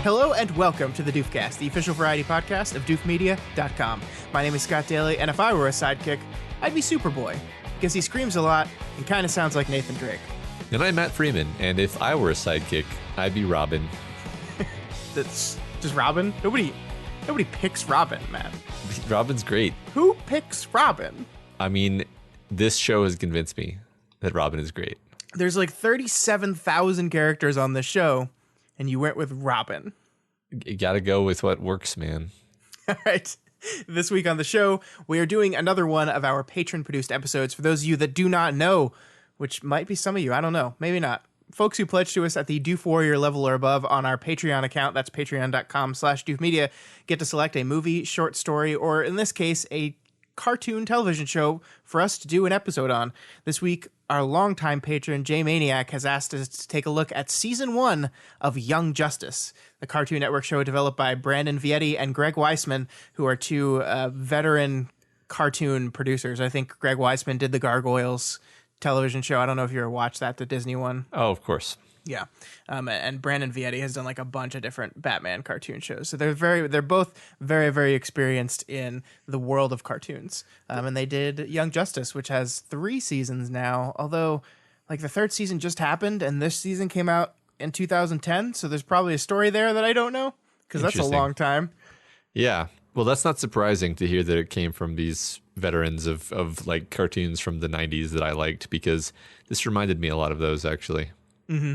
Hello and welcome to the Doofcast, the official variety podcast of doofmedia.com. My name is Scott Daly, and if I were a sidekick, I'd be Superboy, because he screams a lot and kind of sounds like Nathan Drake. And I'm Matt Freeman, and if I were a sidekick, I'd be Robin. That's just Robin? Nobody picks Robin, Matt. Robin's great. Who picks Robin? I mean, this show has convinced me that Robin is great. There's like 37,000 characters on this show, and you went with Robin. You gotta go with what works, man. All right. This week on the show, we are doing another one of our patron-produced episodes. For those of you that do not know, which might be some of you, I don't know, maybe not. Folks who pledge to us at the Doof Warrior level or above on our Patreon account, that's patreon.com/doofmedia, get to select a movie, short story, or in this case, a cartoon television show for us to do an episode on. This week, our longtime patron, JayManiac, has asked us to take a look at Season 1 of Young Justice, the Cartoon Network show developed by Brandon Vietti and Greg Weisman, who are two veteran cartoon producers. I think Greg Weisman did the Gargoyles television show. I don't know if you ever watched that, the Disney one. Oh, of course. Yeah. And Brandon Vietti has done like a bunch of different Batman cartoon shows. So they're both very, very experienced in the world of cartoons. And they did Young Justice, which has 3 seasons now, although like the 3rd season just happened and this season came out in 2010. So there's probably a story there that I don't know, because that's a long time. Yeah. Well, that's not surprising to hear that it came from these veterans of like cartoons from the 90s that I liked, because this reminded me a lot of those, actually. Mm-hmm.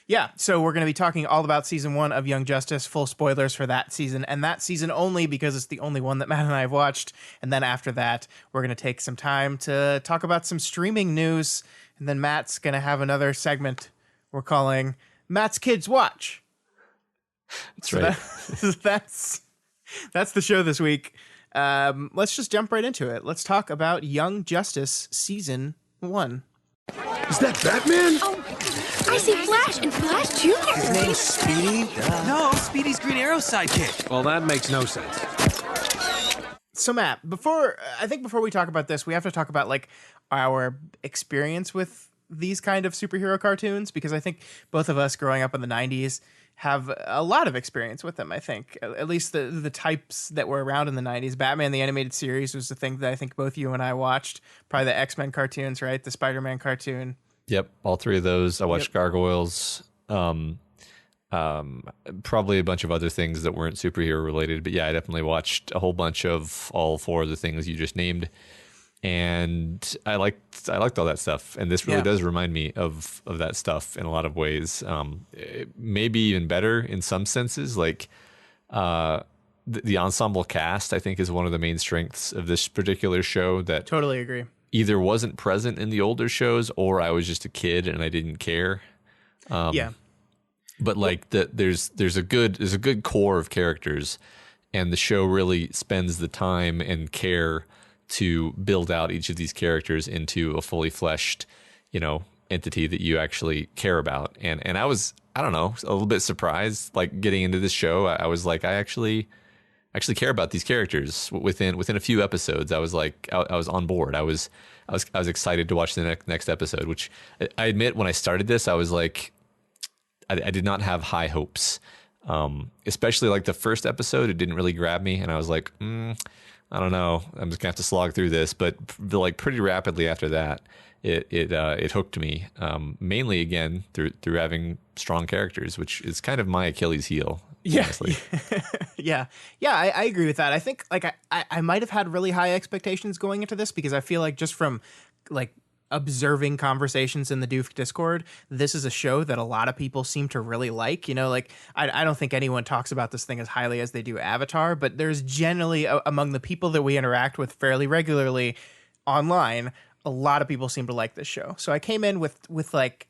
Yeah, so we're going to be talking all about Season 1 of Young Justice, full spoilers for that season, and that season only because it's the only one that Matt and I have watched. And then after that, we're going to take some time to talk about some streaming news, and then Matt's going to have another segment we're calling Matt's Kids Watch. That's right. That's the show this week. Let's just jump right into it. Let's talk about Young Justice Season 1. Is that Batman? Oh, I see Flash and Flash Jr. His name's Speedy? No, Speedy's Green Arrow's sidekick. Well, that makes no sense. So Matt, before we talk about this, we have to talk about like our experience with these kind of superhero cartoons, because I think both of us growing up in the 90s have a lot of experience with them. I think at least the types that were around in the 90s. Batman the Animated Series was the thing that I think both you and I watched. Probably the X-Men cartoons, right? The Spider-Man cartoon. Yep, all 3 of those. I watched Gargoyles. Probably a bunch of other things that weren't superhero related, but yeah, I definitely watched a whole bunch of all 4 of the things you just named. And I liked all that stuff, and this really does remind me of that stuff in a lot of ways. Maybe even better in some senses. Like the ensemble cast, I think, is one of the main strengths of this particular show. That totally agree. Either wasn't present in the older shows, or I was just a kid and I didn't care. But like there's a good core of characters, and the show really spends the time and care to build out each of these characters into a fully fleshed, entity that you actually care about. And I was, I don't know, a little bit surprised, like getting into this show. I was like, I actually care about these characters. Within a few episodes, I was like, I was on board. I was excited to watch the next episode, which I admit when I started this, I was like, I did not have high hopes. Especially like the first episode, it didn't really grab me. And I was like, I don't know. I'm just gonna have to slog through this, but like pretty rapidly after that, it hooked me. Mainly again through having strong characters, which is kind of my Achilles heel. Honestly. Yeah. I agree with that. I think like I might have had really high expectations going into this, because I feel like just from like observing conversations in the Doof Discord, this is a show that a lot of people seem to really like. Like I don't think anyone talks about this thing as highly as they do Avatar, but there's generally among the people that we interact with fairly regularly online, a lot of people seem to like this show. So I came in with like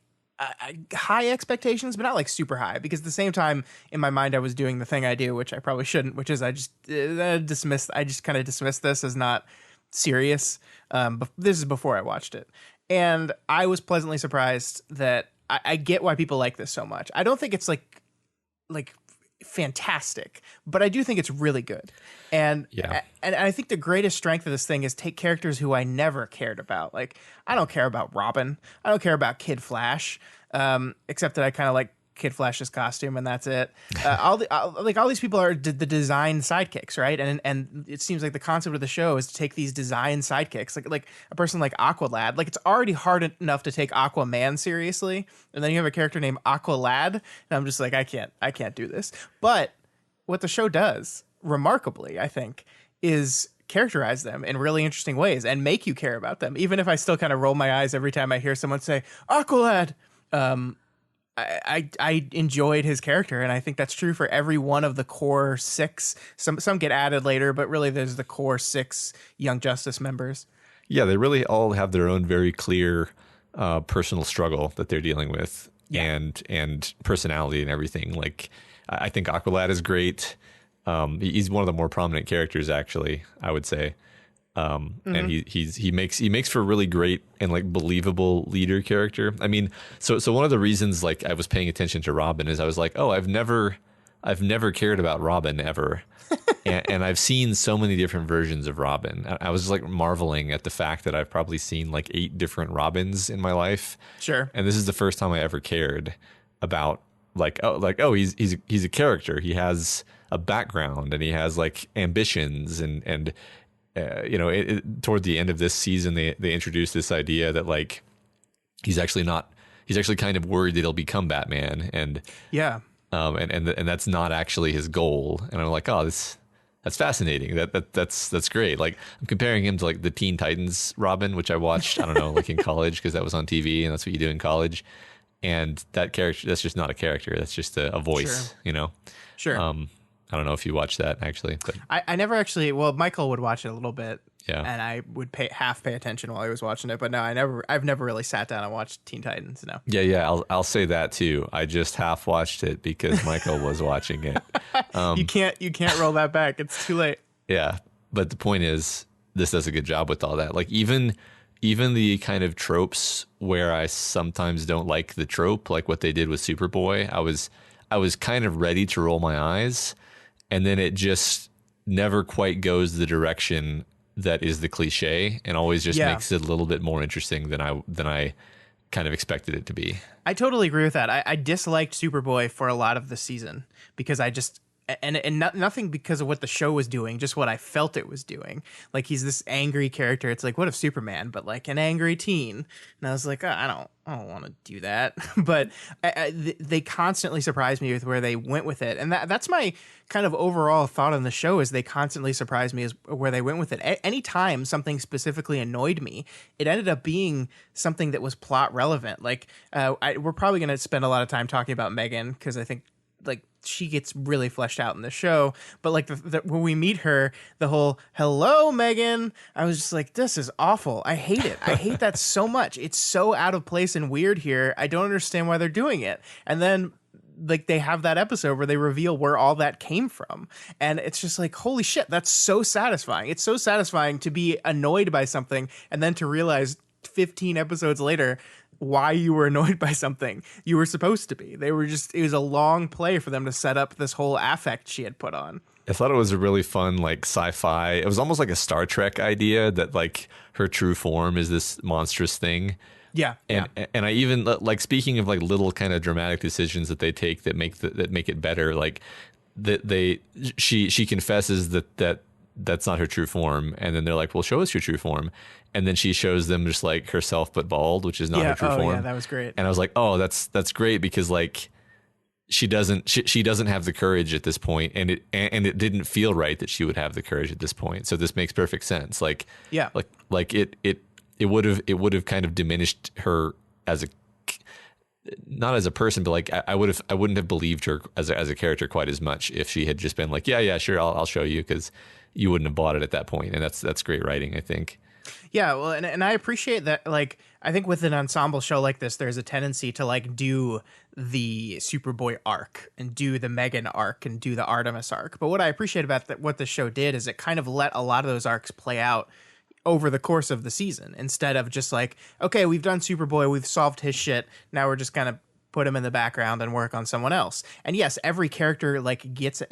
high expectations, but not like super high, because at the same time in my mind I was doing the thing I do, which I probably shouldn't, which is I just kind of dismissed this as not serious. But this is before I watched it, and I was pleasantly surprised that I get why people like this so much. I don't think it's like fantastic, but I do think it's really good. And I think the greatest strength of this thing is take characters who I never cared about. Like, I don't care about Robin. I don't care about Kid Flash, except that I kind of like Kid Flash's costume, and that's it. All these people are the design sidekicks, right? And it seems like the concept of the show is to take these design sidekicks, like a person like Aqualad. Like, it's already hard enough to take Aquaman seriously, and then you have a character named Aqualad, and I'm just like, I can't do this. But what the show does, remarkably, I think, is characterize them in really interesting ways and make you care about them, even if I still kind of roll my eyes every time I hear someone say Aqualad. I enjoyed his character, and I think that's true for every one of the core 6. Some get added later, but really there's the core 6 Young Justice members. Yeah, they really all have their own very clear personal struggle that they're dealing with, and personality and everything. Like, I think Aqualad is great. He's one of the more prominent characters, actually, I would say. And he makes for a really great and like believable leader character. I mean, so one of the reasons like I was paying attention to Robin is I was like, oh, I've never cared about Robin ever. and I've seen so many different versions of Robin. I was just like marveling at the fact that I've probably seen like 8 different Robins in my life. Sure. And this is the first time I ever cared about he's a character. He has a background and he has like ambitions and toward the end of this season, they introduced this idea that like he's actually kind of worried that he'll become Batman, and and that's not actually his goal. And I'm like, oh, that's fascinating. That's great. Like, I'm comparing him to like the Teen Titans Robin, which I watched, I don't know, like in college because that was on TV and that's what you do in college. And that character, that's just not a character. That's just a voice, Sure. I don't know if you watched that actually, but I never actually. Well, Michael would watch it a little bit, and I would pay attention while he was watching it. But no, I've never really sat down and watched Teen Titans. No. Yeah. I'll say that too. I just half watched it because Michael was watching it. You can't roll that back. It's too late. Yeah, but the point is, this does a good job with all that. Like even the kind of tropes where I sometimes don't like the trope, like what they did with Superboy, I was kind of ready to roll my eyes. And then it just never quite goes the direction that is the cliche, and always just makes it a little bit more interesting than I kind of expected it to be. I totally agree with that. I disliked Superboy for a lot of the season because I just nothing because of what the show was doing, just what I felt it was doing. Like, he's this angry character. It's like, what if Superman, but like an angry teen? And I was like, oh, I don't want to do that. But they constantly surprised me with where they went with it, and that's my kind of overall thought on the show. Is they constantly surprised me as where they went with it. Anytime something specifically annoyed me, it ended up being something that was plot relevant. Like, we're probably going to spend a lot of time talking about Megan because I think like she gets really fleshed out in the show, but like when we meet her, the whole "hello, Megan," I was just like, this is awful. I hate it. I hate that so much. It's so out of place and weird here. I don't understand why they're doing it. And then like they have that episode where they reveal where all that came from, and it's just like, holy shit, that's so satisfying. It's so satisfying to be annoyed by something and then to realize 15 episodes later why you were annoyed by something you were supposed to be. It was a long play for them to set up this whole affect she had put on. I thought it was a really fun, like, sci-fi. It was almost like a Star Trek idea that like her true form is this monstrous thing. Yeah. And I even like, speaking of like little kind of dramatic decisions that they take that make it better, like she confesses that that's not her true form, and then they're like, well, show us your true form. And then she shows them just like herself but bald, which is not her true form. Yeah, that was great. And I was like, oh, that's great, because like she doesn't have the courage at this point, and it didn't feel right that she would have the courage at this point. So this makes perfect sense. Like, yeah, like it would have kind of diminished her as not as a person, but like I wouldn't have believed her as a character quite as much if she had just been like, yeah, sure, I'll show you, because you wouldn't have bought it at that point. And that's great writing, I think. Yeah, well, and I appreciate that. Like, I think with an ensemble show like this, there's a tendency to like do the Superboy arc and do the Megan arc and do the Artemis arc. But what I appreciate about what the show did is it kind of let a lot of those arcs play out over the course of the season, instead of just like, okay, we've done Superboy, we've solved his shit, now we're just gonna put him in the background and work on someone else. And yes, every character like gets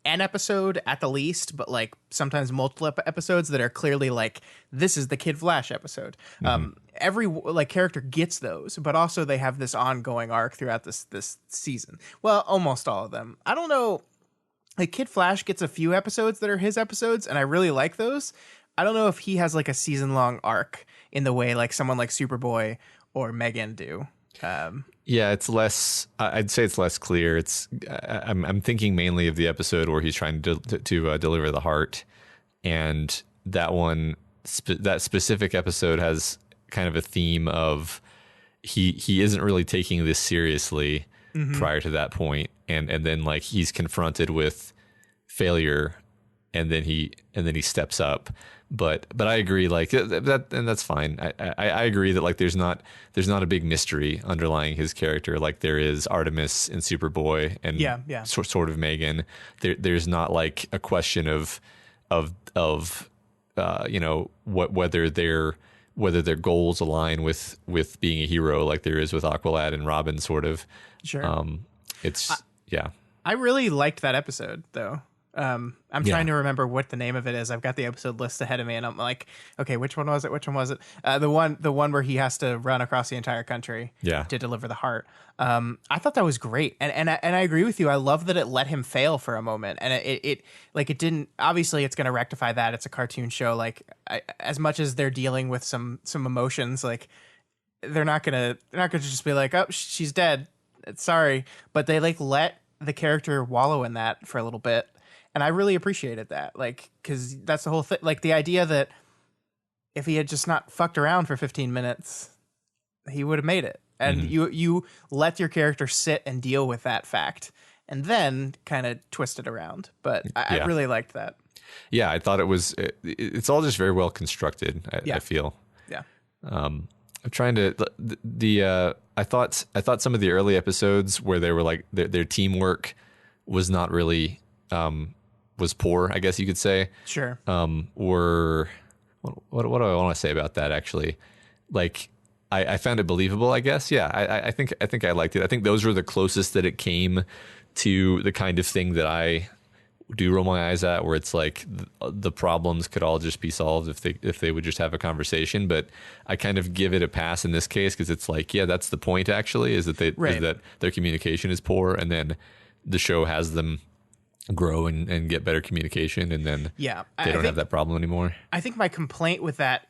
an episode at the least, but like sometimes multiple episodes that are clearly like, this is the Kid Flash episode. Every like character gets those, but also they have this ongoing arc throughout this season. Well, almost all of them. I don't know. Like Kid Flash gets a few episodes that are his episodes, and I really like those. I don't know if he has like a season-long arc in the way like someone like Superboy or Megan do. Yeah, it's less. I'd say it's less clear. I'm thinking mainly of the episode where he's trying to deliver the heart, and that one, that specific episode has kind of a theme of he isn't really taking this seriously prior to that point, and then like he's confronted with failure, and then he steps up. But I agree, like that, and that's fine. I agree that like there's not a big mystery underlying his character like there is Artemis and Superboy and sort of Megan. There's not like a question of you know whether their goals align with being a hero like there is with Aqualad and Robin, sort of. Sure. Yeah. I really liked that episode though. I'm trying to remember what the name of it is. I've got the episode list ahead of me, and I'm like, okay, which one was it? The one where he has to run across the entire country to deliver the heart. I thought that was great, and I agree with you. I love that it let him fail for a moment, and it didn't. Obviously, it's going to rectify that. It's a cartoon show. Like as much as they're dealing with some emotions, like they're not gonna just be like, oh, she's dead. Sorry, but they like let the character wallow in that for a little bit. And I really appreciated that, like, because that's the whole thing. Like the idea that if he had just not fucked around for 15 minutes, he would have made it. And you let your character sit and deal with that fact, and then kind of twist it around. But I really liked that. Yeah, I thought it's all just very well constructed. I feel. Yeah. I'm trying to I thought some of the early episodes where they were like their teamwork was not really. Was poor, I guess you could say. Sure. What do I want to say about that? Actually, like I found it believable. I guess. Yeah. I think I liked it. I think those were the closest that it came to the kind of thing that I do roll my eyes at, where it's like the problems could all just be solved if they would just have a conversation. But I kind of give it a pass in this case because it's like, yeah, that's the point. Actually, is that is that their communication is poor, and then the show has them grow and get better communication, and then they don't have that problem anymore. I think my complaint with that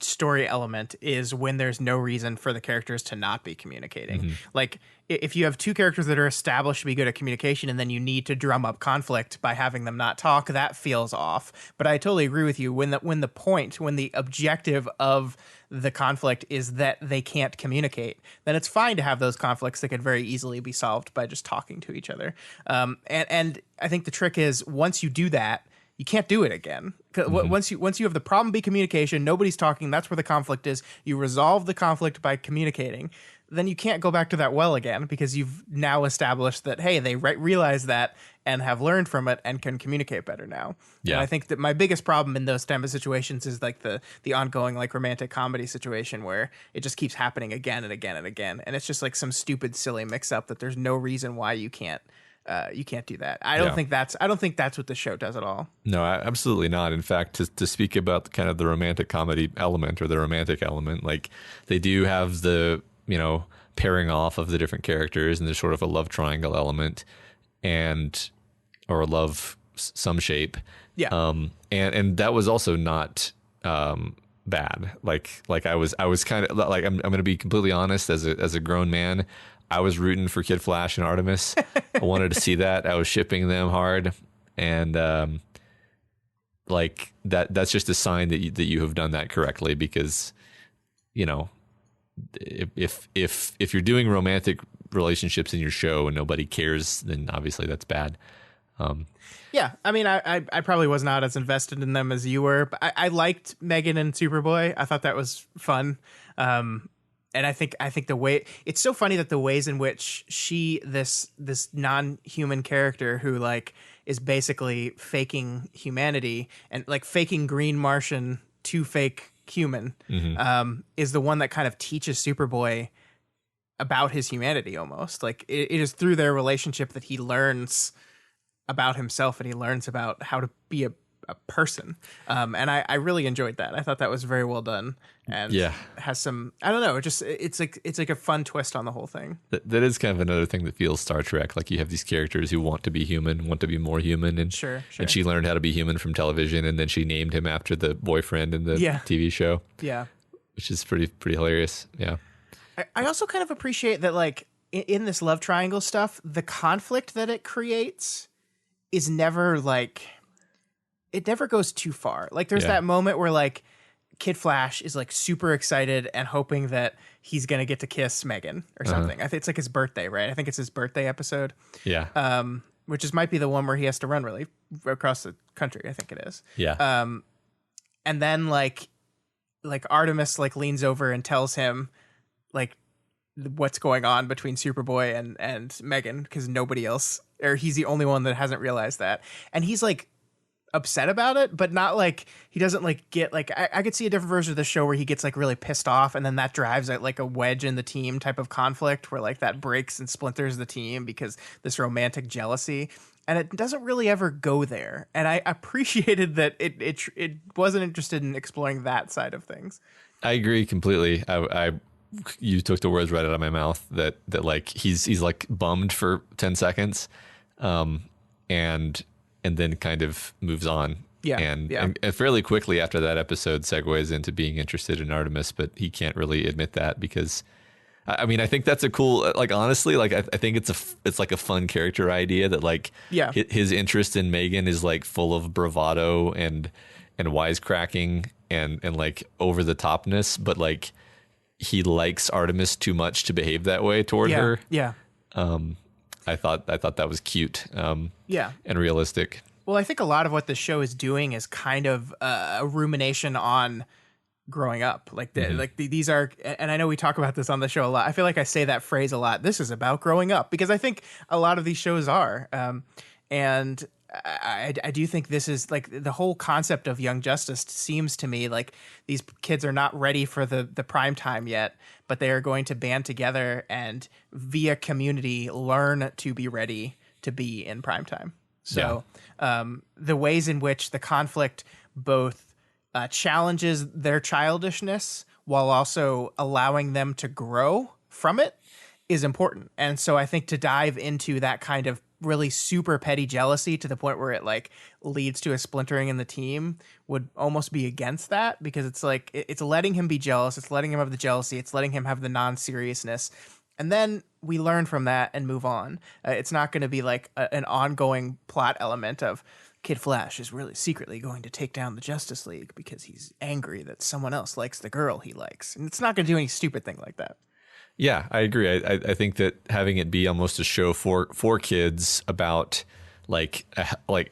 story element is when there's no reason for the characters to not be communicating. Like if you have two characters that are established to be good at communication and then you need to drum up conflict by having them not talk, that feels off. But I totally agree with you when the objective of the conflict is that they can't communicate, then it's fine to have those conflicts that could very easily be solved by just talking to each other. And I think the trick is once you do that, you can't do it again. Once you have the problem be communication, nobody's talking, that's where the conflict is. You resolve the conflict by communicating. Then you can't go back to that well again because you've now established that, hey, they realize that and have learned from it and can communicate better now. Yeah. And I think that my biggest problem in those type of situations is like the ongoing like romantic comedy situation where it just keeps happening again and again and again. And it's just like some stupid, silly mix up that there's no reason why you can't do that. I don't think that's what the show does at all. No, absolutely not. In fact, to speak about kind of the romantic comedy element or the romantic element, like they do have the, you know, pairing off of the different characters, and there's sort of a love triangle element or a love some shape. Yeah. And that was also not bad. Like I was kind of like, I'm going to be completely honest, as a grown man, I was rooting for Kid Flash and Artemis. I wanted to see that. I was shipping them hard, and like that's just a sign that you have done that correctly, because, you know, if you're doing romantic relationships in your show and nobody cares, then obviously that's bad. Yeah, I mean, I probably was not as invested in them as you were, but I liked Megan and Superboy. I thought that was fun. And I think the way it's so funny that the ways in which this non-human character who like is basically faking humanity and like faking green Martian to fake human, is the one that kind of teaches Superboy about his humanity almost. Like it is through their relationship that he learns about himself and he learns about how to be a person. And I really enjoyed that. I thought that was very well done, and has some, I don't know, it's like a fun twist on the whole thing. That is kind of another thing that feels Star Trek. Like you have these characters who want to be human, want to be more human, and sure. And she learned how to be human from television, and then she named him after the boyfriend in the TV show. Yeah, which is pretty hilarious. Yeah, I also kind of appreciate that, like in this love triangle stuff, the conflict that it creates is never like, it never goes too far. Like there's that moment where like Kid Flash is like super excited and hoping that he's going to get to kiss Megan or something. I think it's like his birthday, right? I think it's his birthday episode. Yeah. Which might be the one where he has to run really across the country. I think it is. Yeah. And then like Artemis like leans over and tells him like what's going on between Superboy and Megan, because nobody else, or he's the only one that hasn't realized that. And he's like upset about it, but not like, he doesn't like get like, I could see a different version of the show where he gets like really pissed off, and then that drives like a wedge in the team type of conflict where like that breaks and splinters the team because this romantic jealousy. And it doesn't really ever go there. And I appreciated that it wasn't interested in exploring that side of things. I agree completely. You took the words right out of my mouth that like he's like bummed for 10 seconds, and then kind of moves on. And fairly quickly after that episode segues into being interested in Artemis, but he can't really admit that because, I mean, I think that's a cool, like, honestly, like, I think it's like a fun character idea that like his interest in Megan is like full of bravado and wisecracking and like over the topness, but like he likes Artemis too much to behave that way toward her. Yeah. I thought that was cute. And realistic. Well, I think a lot of what the show is doing is kind of a rumination on growing up. Like these are, and I know we talk about this on the show a lot. I feel like I say that phrase a lot. This is about growing up, because I think a lot of these shows are. And I do think this is like the whole concept of Young Justice seems to me like these kids are not ready for the prime time yet, but they are going to band together and via community learn to be ready to be in prime time. So the ways in which the conflict both challenges their childishness while also allowing them to grow from it is important. And so I think to dive into that kind of really super petty jealousy to the point where it like leads to a splintering in the team would almost be against that, because it's like it's letting him be jealous, it's letting him have the jealousy, it's letting him have the non-seriousness, and then we learn from that and move on. It's not going to be like an ongoing plot element of Kid Flash is really secretly going to take down the Justice League because he's angry that someone else likes the girl he likes, and it's not going to do any stupid thing like that. Yeah, I agree. I think that having it be almost a show for kids about like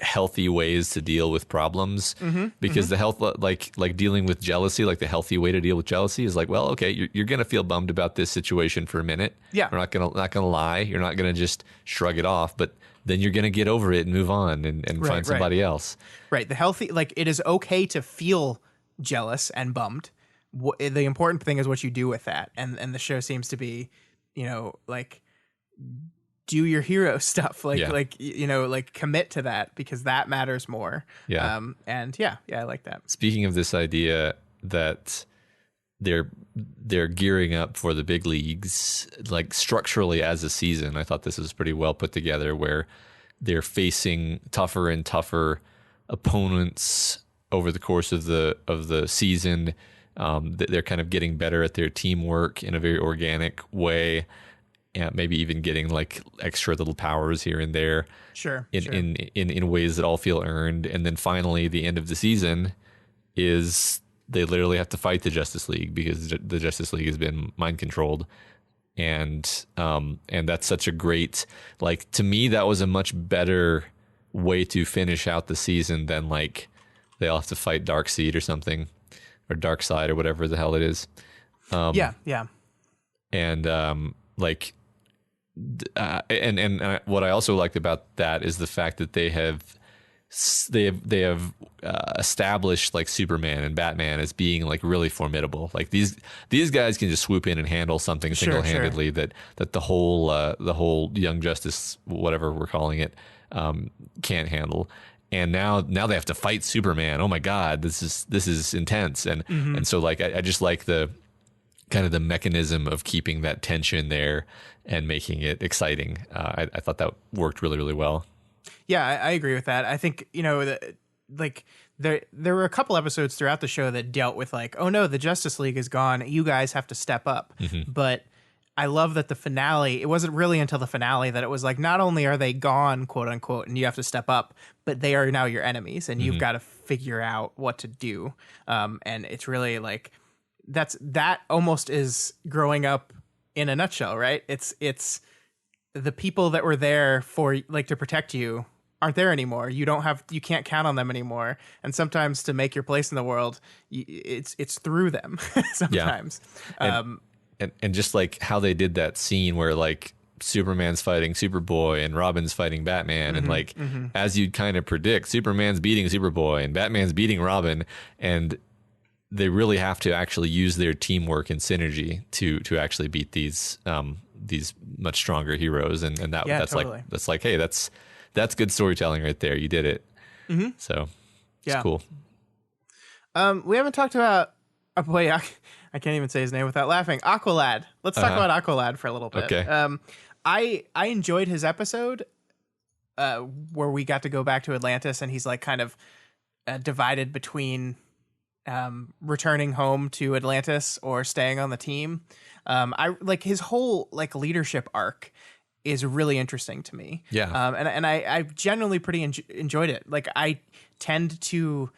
healthy ways to deal with problems, because the health like dealing with jealousy, like the healthy way to deal with jealousy is like, well, okay, you're gonna feel bummed about this situation for a minute. Yeah, we're not gonna lie. You're not gonna just shrug it off, but then you're gonna get over it and move on and find somebody else. Right. The healthy, like, it is okay to feel jealous and bummed. The important thing is what you do with that, and the show seems to be, you know, like, do your hero stuff, like you know, like commit to that, because that matters more. And I like that. Speaking of this idea that they're gearing up for the big leagues, like structurally as a season, I thought this was pretty well put together, where they're facing tougher and tougher opponents over the course of the season. They're kind of getting better at their teamwork in a very organic way, and maybe even getting like extra little powers here and there. In ways that all feel earned. And then finally, the end of the season is they literally have to fight the Justice League, because the Justice League has been mind controlled. And that's such a great, like, to me, that was a much better way to finish out the season than like they all have to fight Darkseid or something. Or Dark Side, or whatever the hell it is. And what I also liked about that is the fact that they have they have established like Superman and Batman as being like really formidable. Like these guys can just swoop in and handle something single-handedly that the whole Young Justice, whatever we're calling it, can't handle. And now they have to fight Superman. Oh my God, this is intense. And so like I just like the kind of the mechanism of keeping that tension there and making it exciting. I thought that worked really, really well. Yeah, I agree with that. I think, like there were a couple episodes throughout the show that dealt with like, oh no, the Justice League is gone. You guys have to step up. But I love that the finale, it wasn't really until the finale that it was like, not only are they gone, quote unquote, and you have to step up, but they are now your enemies and you've got to figure out what to do. And it's really like, that almost is growing up in a nutshell, right? It's the people that were there for like to protect you aren't there anymore. You can't count on them anymore. And sometimes to make your place in the world, it's through them sometimes. Yeah. And just like how they did that scene where like Superman's fighting Superboy and Robin's fighting Batman. And like, as you'd kind of predict, Superman's beating Superboy and Batman's beating Robin. And they really have to actually use their teamwork and synergy to actually beat these much stronger heroes. And that's totally. Hey, that's good storytelling right there. You did it. So it's cool. We haven't talked about I can't even say his name without laughing. Aqualad. Let's talk about Aqualad for a little bit. Okay. I enjoyed his episode where we got to go back to Atlantis and he's like kind of divided between returning home to Atlantis or staying on the team. I like his whole like leadership arc is really interesting to me. Yeah. And I generally pretty enjoyed it. Like I tend to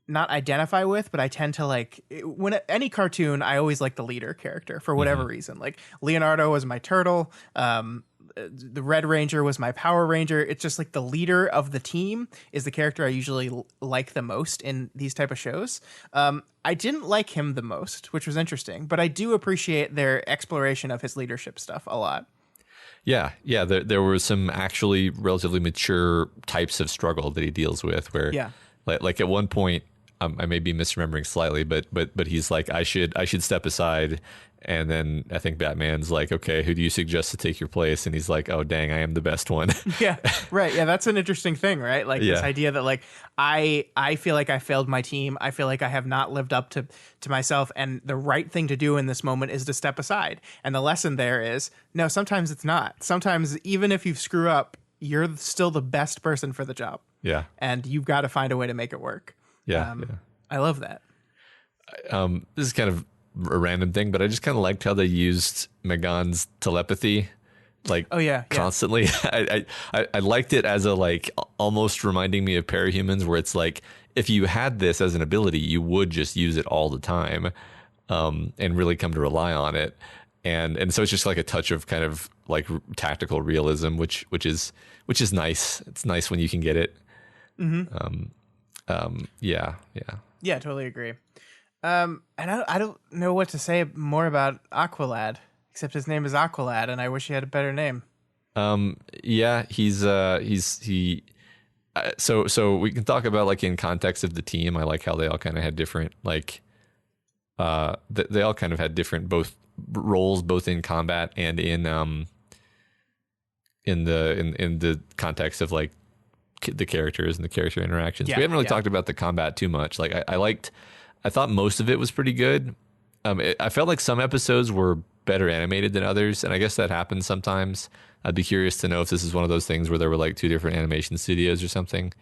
not identify with, but I tend to like when any cartoon, I always like the leader character for whatever reason. Like Leonardo was my turtle. The Red Ranger was my Power Ranger. It's just like the leader of the team is the character I usually like the most in these type of shows. I didn't like him the most, which was interesting, but I do appreciate their exploration of his leadership stuff a lot. Yeah. There were some actually relatively mature types of struggle that he deals with where like at one point, I may be misremembering slightly, but he's like, I should step aside. And then I think Batman's like, okay, who do you suggest to take your place? And he's like, oh, dang, I am the best one. Yeah, right. Yeah, that's an interesting thing, right? Like this idea that like I feel like I failed my team. I feel like I have not lived up to myself. And the right thing to do in this moment is to step aside. And the lesson there is, no, sometimes it's not. Sometimes even if you screw up, you're still the best person for the job. Yeah. And you've got to find a way to make it work. Yeah. I love that. This is kind of a random thing, but I just kind of liked how they used Megan's telepathy, like constantly. I liked it as a like almost reminding me of parahumans, where it's like if you had this as an ability, you would just use it all the time, and really come to rely on it. And so it's just like a touch of kind of like tactical realism, which is nice. It's nice when you can get it. Yeah, totally agree. And I don't know what to say more about Aqualad, except his name is Aqualad, and I wish he had a better name. So we can talk about like in context of the team. I like how they all kind of had different like, they all kind of had different both roles, both in combat and in the context of like the characters and the character interactions. We haven't really talked about the combat too much. Like I thought most of it was pretty good. I felt like some episodes were better animated than others, and I guess that happens sometimes. I'd be curious to know if this is one of those things where there were like two different animation studios or something.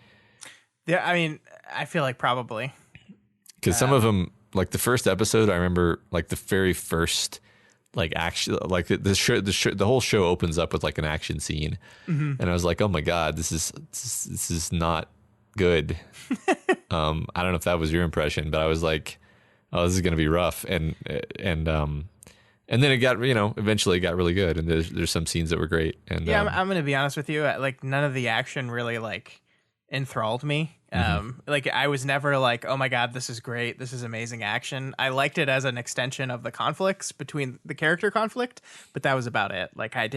Yeah, I mean, I feel like probably. Because some of them, like the first episode, I remember like the very first like action, like the whole show opens up with like an action scene, and I was like, oh my god, this is not good. I don't know if that was your impression, but I was like, oh, this is going to be rough. And then it got, eventually it got really good. And there's some scenes that were great. And yeah, I'm going to be honest with you. Like none of the action really like enthralled me. Like I was never like, oh my God, this is great. This is amazing action. I liked it as an extension of the conflicts between the character conflict, but that was about it. Like I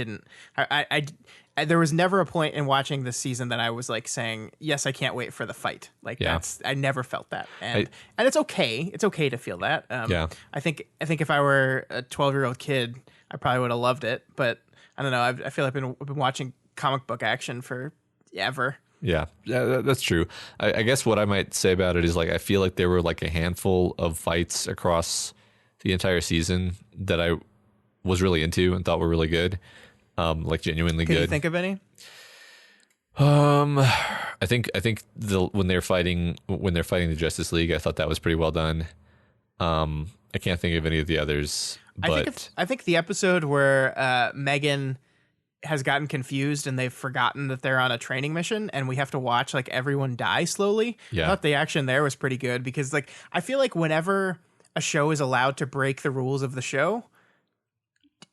there was never a point in watching this season that I was like saying, yes, I can't wait for the fight. Like I never felt that. And it's okay. It's okay to feel that. I think if I were a 12-year-old kid, I probably would have loved it, but I don't know. I feel like I've been watching comic book action for ever. Yeah, that's true. I guess what I might say about it is like, I feel like there were like a handful of fights across the entire season that I was really into and thought were really good. Like genuinely good. Can you think of any? I think when they're fighting the Justice League, I thought that was pretty well done. I can't think of any of the others. But I think the episode where Megan has gotten confused and they've forgotten that they're on a training mission and we have to watch like everyone die slowly. Yeah. I thought the action there was pretty good because like I feel like whenever a show is allowed to break the rules of the show,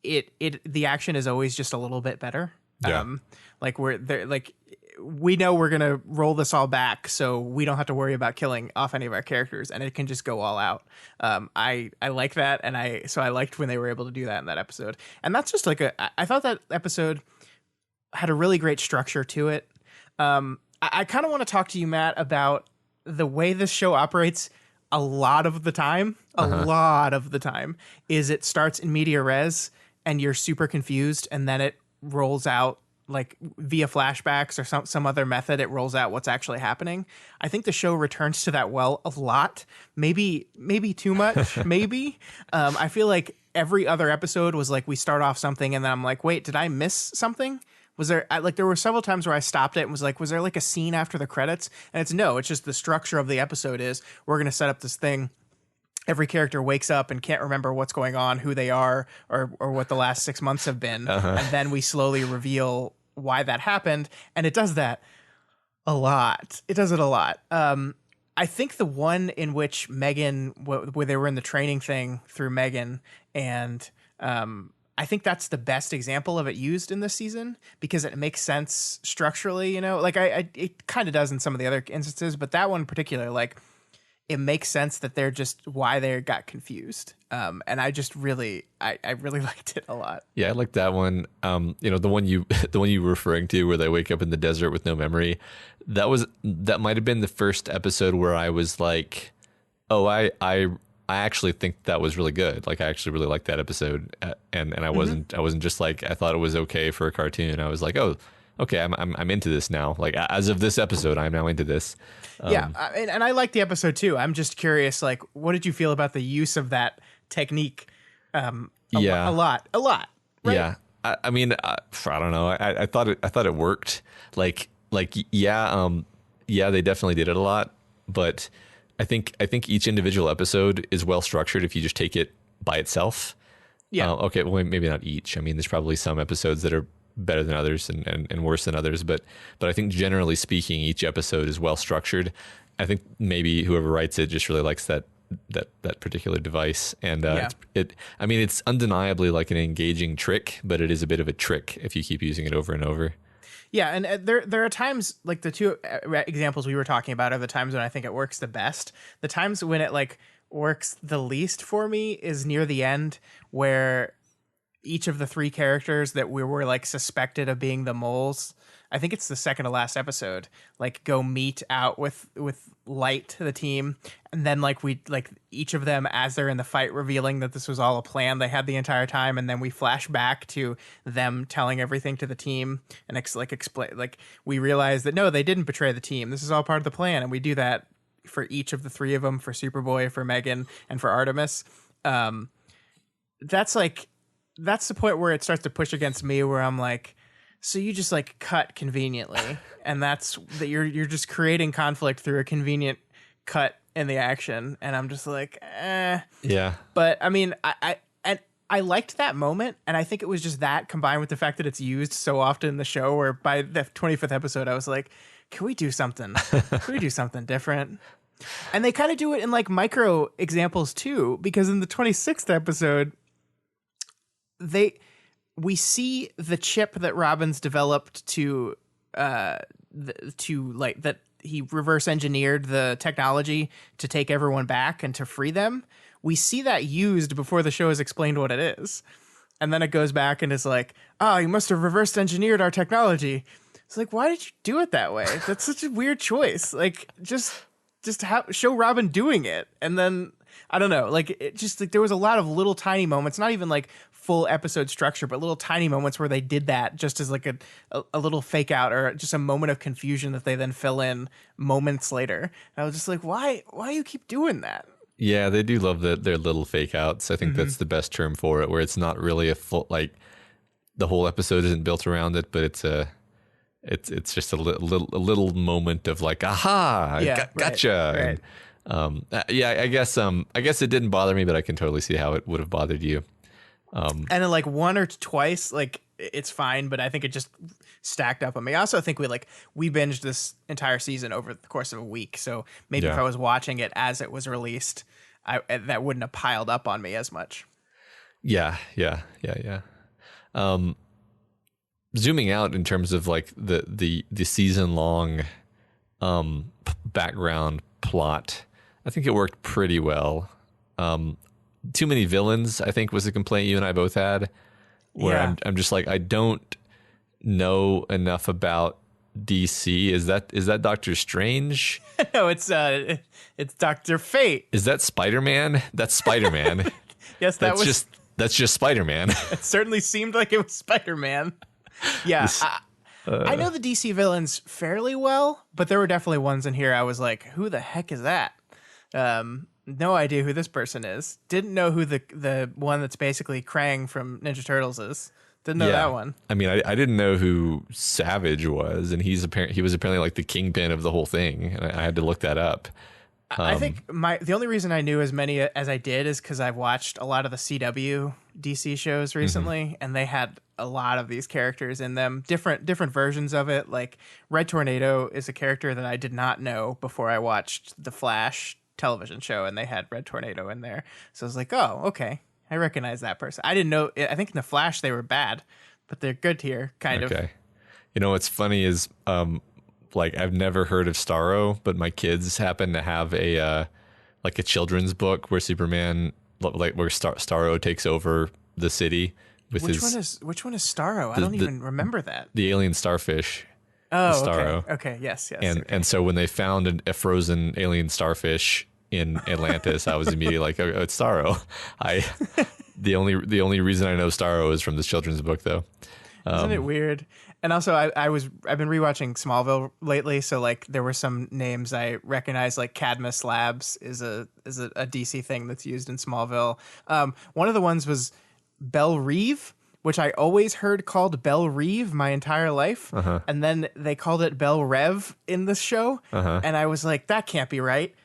the action is always just a little bit better. Yeah. Like we know we're gonna roll this all back, so we don't have to worry about killing off any of our characters, and it can just go all out. I like that, and I liked when they were able to do that in that episode. And that's just like I thought that episode had a really great structure to it. I kind of want to talk to you, Matt, about the way this show operates. A lot of the time is it starts in media res and you're super confused, and then it rolls out like via flashbacks or some other method. It rolls out what's actually happening. I think the show returns to that well a lot, maybe too much. Maybe I feel like every other episode was like we start off something and then I'm like, wait, did I miss something? Was there there were several times where I stopped it and was like, was there like a scene after the credits? And it's just the structure of the episode is we're going to set up this thing. Every character wakes up and can't remember what's going on, who they are, or what the last 6 months have been. And then we slowly reveal why that happened. And it does that a lot. It does it a lot. I think the one in which Megan, where they were in the training thing through Megan, and I think that's the best example of it used in this season because it makes sense structurally, you know, like it kind of does in some of the other instances, but that one in particular, like it makes sense that they're just why they got confused. And I just really, I really liked it a lot. Yeah, I like that one. You know, the one you were referring to where they wake up in the desert with no memory. That might've been the first episode where I was like, oh, I actually think that was really good. Like I actually really liked that episode, and I wasn't just like I thought it was okay for a cartoon. I was like, oh, okay, I'm into this now. Like as of this episode, I'm now into this. And I like the episode too. I'm just curious, like, what did you feel about the use of that technique? A lot. Right? Yeah, I mean, I don't know. I thought it worked. Like yeah, they definitely did it a lot, but I think each individual episode is well structured if you just take it by itself. Yeah. Okay. Well, maybe not each. I mean, there's probably some episodes that are better than others and worse than others, but I think generally speaking, each episode is well structured. I think maybe whoever writes it just really likes that particular device, and I mean, it's undeniably like an engaging trick, but it is a bit of a trick if you keep using it over and over. Yeah, and there are times, like the two examples we were talking about are the times when I think it works the best. The times when it like works the least for me is near the end, where each of the three characters that we were like suspected of being the moles, I think it's the second to last episode, like go meet out with Light, the team, and then like we like each of them as they're in the fight revealing that this was all a plan they had the entire time, and then we flash back to them telling everything to the team and explain, like we realize that no, they didn't betray the team, this is all part of the plan, and we do that for each of the three of them, for Superboy, for Megan, and for Artemis. That's the point where it starts to push against me, where I'm like, so you just like cut conveniently, and that's that you're just creating conflict through a convenient cut in the action, and I'm just like, yeah. But I mean, I liked that moment, and I think it was just that combined with the fact that it's used so often in the show, where by the 25th episode I was like, can we do something? Can we do something different? And they kind of do it in like micro examples too, because in the 26th episode, we see the chip that Robin's developed to like that he reverse engineered the technology to take everyone back and to free them. We see that used before the show has explained what it is. And then it goes back and it's like, oh, you must have reversed engineered our technology. It's like, why did you do it that way? That's such a weird choice. Like, just show Robin doing it. And then, I don't know, like, it just, like, there was a lot of little tiny moments, not even like full episode structure, but little tiny moments where they did that just as like a little fake out or just a moment of confusion that they then fill in moments later. And I was just like, why do you keep doing that? Yeah, they do love their little fake outs. I think that's the best term for it, where it's not really a full, like, the whole episode isn't built around it, but it's just a little moment of like, aha, gotcha. Right. And, I guess it didn't bother me, but I can totally see how it would have bothered you. And then like one or twice, like it's fine, but I think it just stacked up on me. I also think we binged this entire season over the course of a week, so maybe if I was watching it as it was released, that wouldn't have piled up on me as much. Yeah. Zooming out in terms of like the season long background plot, I think it worked pretty well. Too many villains, I think, was a complaint you and I both had, where I'm just like, I don't know enough about DC. Is that Doctor Strange? No, it's Dr. Fate. Is that Spider-Man? That's Spider-Man. Yes, that's just Spider-Man. It certainly seemed like it was Spider-Man. Yeah, I know the DC villains fairly well, but there were definitely ones in here I was like, who the heck is that? No idea who this person is. Didn't know who the one that's basically Krang from Ninja Turtles is. Didn't know that one. I mean, I didn't know who Savage was, and he was apparently like the kingpin of the whole thing, and I had to look that up. I think the only reason I knew as many as I did is because I've watched a lot of the CW DC shows recently, and they had a lot of these characters in them, different versions of it. Like Red Tornado is a character that I did not know before I watched the Flash television show, and they had Red Tornado in there. So I was like, oh, okay, I recognize that person. I didn't know. I think in the Flash they were bad, but they're good here, kind of. Okay. You know what's funny is like I've never heard of Starro, but my kids happen to have a children's book where Superman, like where Starro takes over the city with which one is Starro? I don't even remember that. The alien starfish. Oh, Starro. Okay. Yes. And so when they found a frozen alien starfish in Atlantis, I was immediately like, oh, it's Starro. The only reason I know Starro is from this children's book, though. Isn't it weird? And also, I've been rewatching Smallville lately, so like there were some names I recognized, like Cadmus Labs is a DC thing that's used in Smallville. One of the ones was Belle Reeve, which I always heard called Belle Reeve my entire life, and then they called it Belle Rev in this show, and I was like, that can't be right.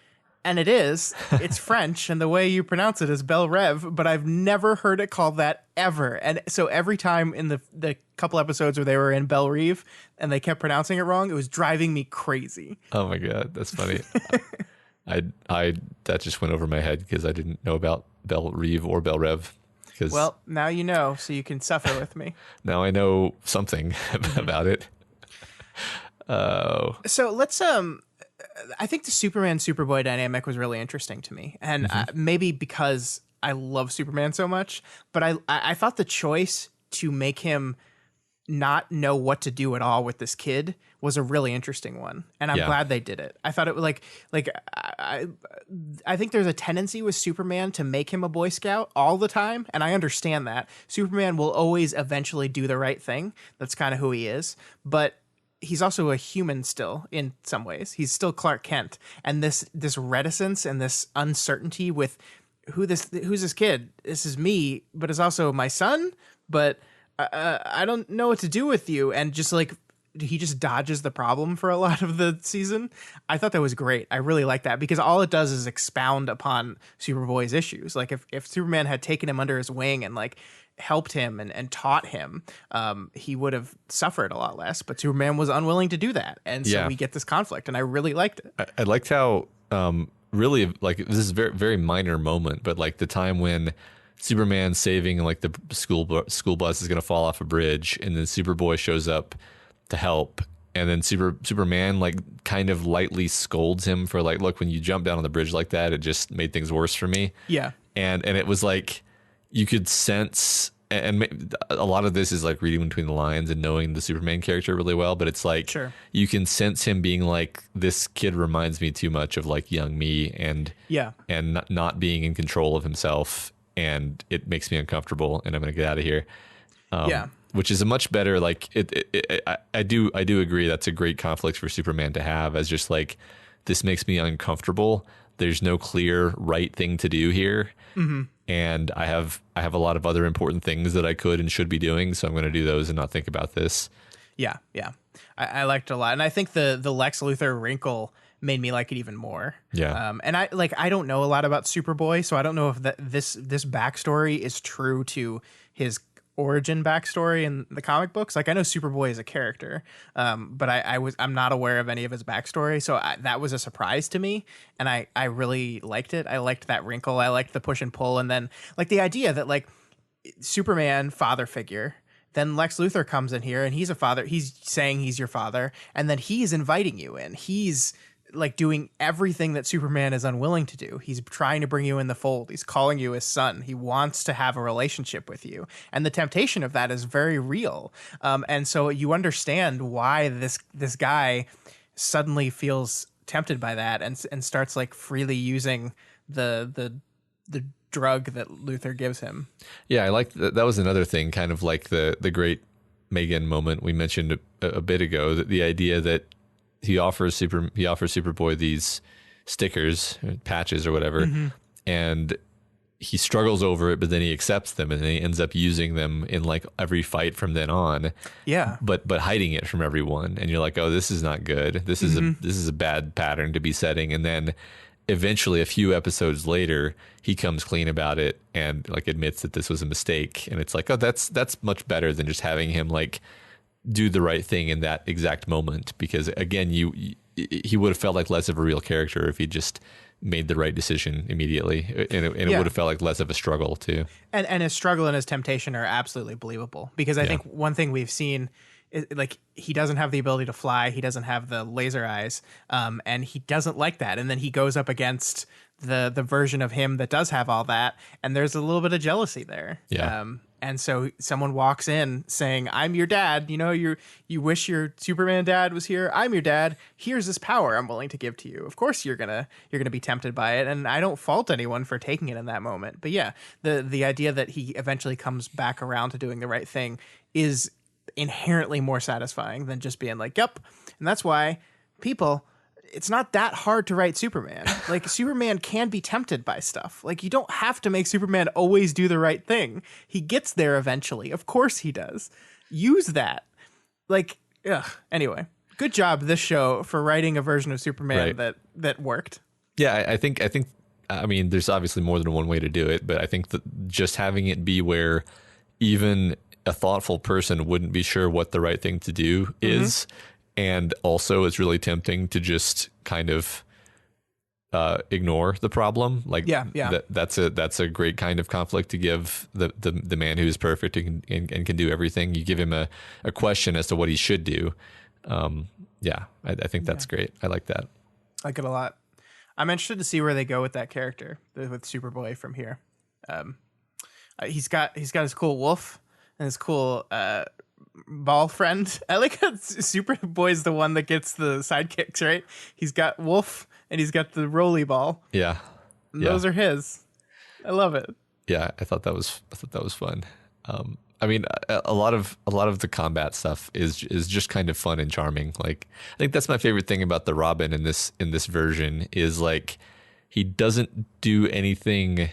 And it is. It's French, and the way you pronounce it is Belle Rev, but I've never heard it called that ever. And so every time in the couple episodes where they were in Belle Reeve and they kept pronouncing it wrong, it was driving me crazy. Oh my God, that's funny. That just went over my head because I didn't know about Belle Reeve or Belle Rev. Well, now you know, so you can suffer with me. Now I know something about it. So let's I think the Superman Superboy dynamic was really interesting to me, and maybe because I love Superman so much, but I thought the choice to make him not know what to do at all with this kid was a really interesting one, and I'm glad they did it. I thought it was I think there's a tendency with Superman to make him a Boy Scout all the time, and I understand that. Superman will always eventually do the right thing. That's kind of who he is, but he's also a human still in some ways. He's still Clark Kent, and this reticence and this uncertainty with who's this kid? This is me, but it's also my son, but I don't know what to do with you. And just like, he just dodges the problem for a lot of the season. I thought that was great. I really like that because all it does is expound upon Superboy's issues. Like if Superman had taken him under his wing and like helped him and taught him, he would have suffered a lot less, but Superman was unwilling to do that. And so we get this conflict, and I really liked it. I liked how really, like, this is a very, very minor moment, but like the time when Superman's saving like the school bus is going to fall off a bridge, and then Superboy shows up to help, and then Superman like kind of lightly scolds him for like, look, when you jump down on the bridge like that, it just made things worse for me. Yeah. And it was like, you could sense a lot of this is like reading between the lines and knowing the Superman character really well, but it's like you can sense him being like, this kid reminds me too much of like young me, and not being in control of himself, and it makes me uncomfortable, and I'm gonna get out of here. Which is a much better, like I do agree that's a great conflict for Superman to have, as just like, this makes me uncomfortable. There's no clear right thing to do here. And I have a lot of other important things that I could and should be doing, so I'm going to do those and not think about this. Yeah. I liked it a lot, and I think the Lex Luthor wrinkle made me like it even more. And I don't know a lot about Superboy, so I don't know if this backstory is true to his origin backstory in the comic books. Like, I know Superboy is a character, but I'm not aware of any of his backstory, so that was a surprise to me, and I really liked it. I liked that wrinkle. I liked the push and pull, and then like the idea that like Superman, father figure, then Lex Luthor comes in here and he's a father. He's saying he's your father, and then he's inviting you in. He's like doing everything that Superman is unwilling to do. He's trying to bring you in the fold. He's calling you his son. He wants to have a relationship with you. And the temptation of that is very real. And so you understand why this guy suddenly feels tempted by that and starts like freely using the drug that Luthor gives him. Yeah, I like that. That was another thing, kind of like the great Megan moment we mentioned a bit ago, that the idea that he offers Superboy these stickers, patches or whatever, and he struggles over it, but then he accepts them, and then he ends up using them in like every fight from then on. Yeah. But hiding it from everyone, and you're like, oh, this is not good. This is a bad pattern to be setting. And then eventually, a few episodes later, he comes clean about it and like admits that this was a mistake. And it's like, oh, that's much better than just having him like do the right thing in that exact moment, because again, he would have felt like less of a real character if he just made the right decision immediately, and it would have felt like less of a struggle too. And his struggle and his temptation are absolutely believable, because I think one thing we've seen is like, he doesn't have the ability to fly, he doesn't have the laser eyes, and he doesn't like that, and then he goes up against the version of him that does have all that, and there's a little bit of jealousy there. And so someone walks in saying, I'm your dad. You know, you wish your Superman dad was here. I'm your dad. Here's this power I'm willing to give to you. Of course you're gonna be tempted by it. And I don't fault anyone for taking it in that moment. But yeah, the idea that he eventually comes back around to doing the right thing is inherently more satisfying than just being like, yep. And that's why it's not that hard to write Superman. Like, Superman can be tempted by stuff. Like, you don't have to make Superman always do the right thing. He gets there eventually. Of course he does. Use that. Like, anyway, good job, this show, for writing a version of Superman that worked. Yeah, I think, I mean, there's obviously more than one way to do it, but I think that just having it be where even a thoughtful person wouldn't be sure what the right thing to do is. And also, it's really tempting to just kind of ignore the problem. Like, that's a great kind of conflict to give the man who's perfect and can do everything. You give him a question as to what he should do. I think that's great. I like that. I like it a lot. I'm interested to see where they go with that character, with Superboy from here. He's got his cool wolf and his cool ball friend. I like how Superboy's the one that gets the sidekicks, right? He's got Wolf and he's got the rolly ball. Yeah. And those are his. I love it. Yeah, I thought that was fun. I mean, a lot of the combat stuff is just kind of fun and charming. Like, I think that's my favorite thing about the Robin in this version, is like, he doesn't do anything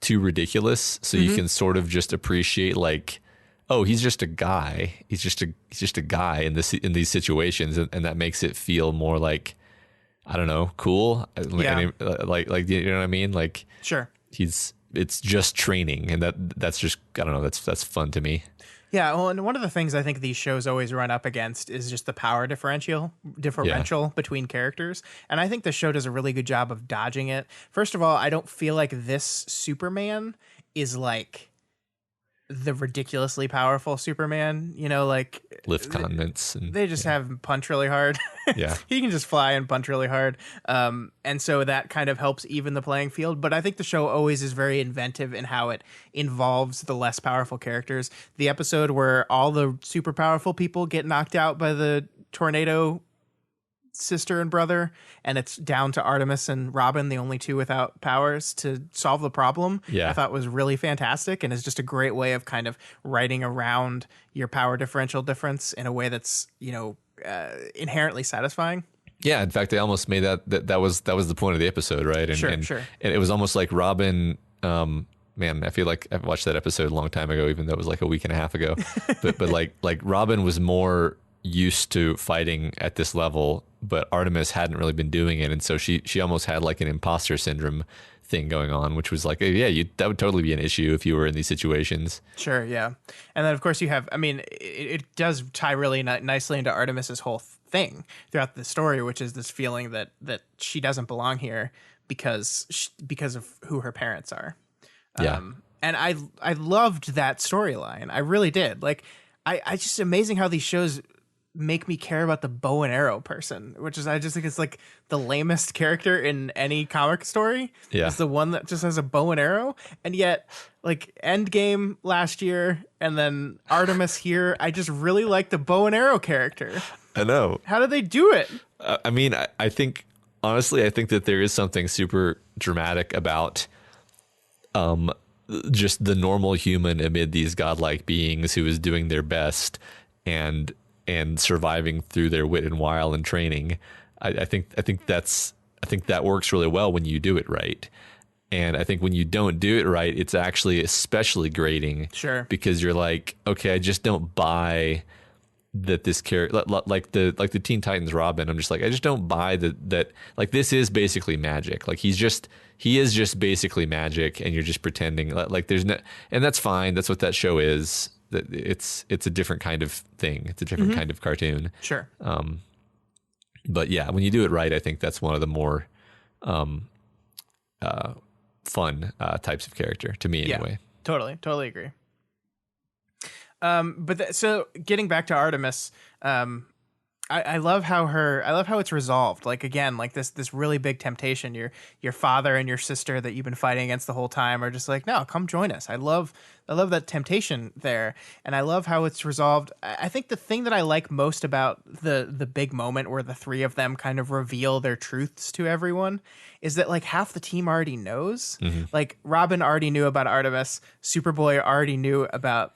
too ridiculous, so you can sort of just appreciate, like, oh, he's just a guy. He's just a guy in these situations, and that makes it feel more like, I don't know, cool. Yeah. Like you know what I mean? Like, sure. It's just training, and that's just, I don't know, that's fun to me. Yeah, well, and one of the things I think these shows always run up against is just the power differential between characters. And I think the show does a really good job of dodging it. First of all, I don't feel like this Superman is like the ridiculously powerful Superman, like Lift continents. And, they just have him punch really hard. Yeah. He can just fly and punch really hard. And so that kind of helps even the playing field. But I think the show always is very inventive in how it involves the less powerful characters. The episode where all the super powerful people get knocked out by the tornado sister and brother, and it's down to Artemis and Robin, the only two without powers, to solve the problem. Yeah. I thought was really fantastic, and is just a great way of kind of writing around your power differential difference in a way that's inherently satisfying. Yeah, in fact, they almost made that was the point of the episode, right? And, Sure. And it was almost like Robin. Man, I feel like I've watched that episode a long time ago, even though it was like a week and a half ago. but like Robin was more used to fighting at this level, but Artemis hadn't really been doing it, and so she almost had like an imposter syndrome thing going on, which was like, yeah, that would totally be an issue if you were in these situations. Sure, yeah. And then of course you have, it does tie really nicely into Artemis's whole thing throughout the story, which is this feeling that she doesn't belong here because of who her parents are. Yeah. And I loved that storyline. I really did. Like, I just amazing how these shows make me care about the bow and arrow person, which is, I just think it's like the lamest character in any comic story. Yeah. It's the one that just has a bow and arrow. And yet, like, Endgame last year and then Artemis here, I just really like the bow and arrow character. I know. How did they do it? I think, honestly, I think that there is something super dramatic about just the normal human amid these godlike beings who is doing their best and surviving through their wit and wile and training. I think that works really well when you do it right. And I think when you don't do it right, it's actually especially grating. Sure. Because you're like, okay, I just don't buy that this character, like the Teen Titans Robin. I'm just like, I just don't buy that like this is basically magic. Like he is just basically magic, and you're just pretending like there's no, and that's fine. That's what that show is. That it's a different kind of thing. It's a different kind of cartoon. Sure. But yeah, when you do it right, I think that's one of the more fun types of character to me anyway. Yeah, totally agree. So getting back to Artemis, I love how it's resolved. Like, again, like this really big temptation. Your father and your sister that you've been fighting against the whole time are just like, no, come join us. I love that temptation there, and I love how it's resolved. I think the thing that I like most about the big moment where the three of them kind of reveal their truths to everyone is that like half the team already knows. Mm-hmm. Like Robin already knew about Artemis, Superboy already knew about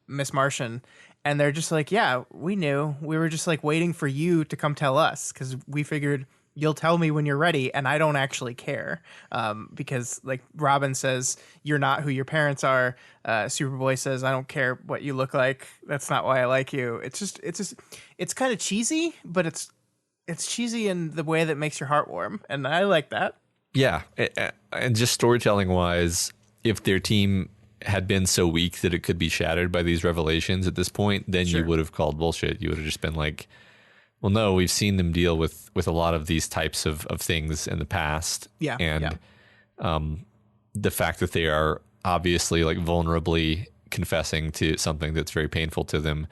Miss Martian. And they're just like, yeah, we knew. We were just like waiting for you to come tell us because we figured you'll tell me when you're ready, and I don't actually care. Because like Robin says, you're not who your parents are. Superboy says, I don't care what you look like. That's not why I like you. It's kind of cheesy, but it's cheesy in the way that makes your heart warm, and I like that. Yeah, and just storytelling wise, if their team had been so weak that it could be shattered by these revelations at this point, then Sure. you would have called bullshit. You would have just been like, well, no, we've seen them deal with a lot of these types of things in the past. Yeah. And the fact that they are obviously like vulnerably confessing to something that's very painful to them,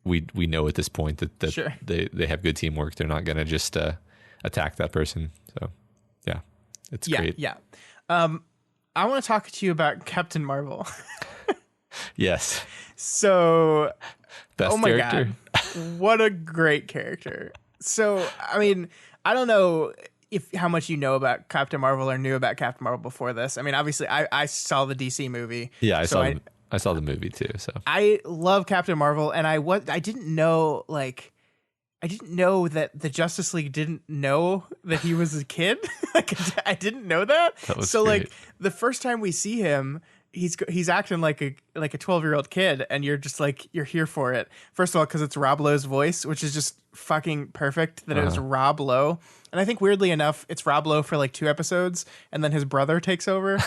we know at this point that Sure. they have good teamwork. They're not going to just attack that person. So yeah, it's great. Yeah. I want to talk to you about Captain Marvel. Yes. So, Best oh my character. God, what a great character. So, I mean, I don't know how much you know about Captain Marvel or knew about Captain Marvel before this. I mean, obviously, I saw the DC movie. Yeah, I saw the movie too. So I love Captain Marvel, and I didn't know that the Justice League didn't know that he was a kid. Like, I didn't know that. That was so great. Like the first time we see him, he's acting like a 12-year-old kid, and you're just like, you're here for it. First of all, because it's Rob Lowe's voice, which is just fucking perfect that it was Rob Lowe. And I think weirdly enough, it's Rob Lowe for like 2 episodes, and then his brother takes over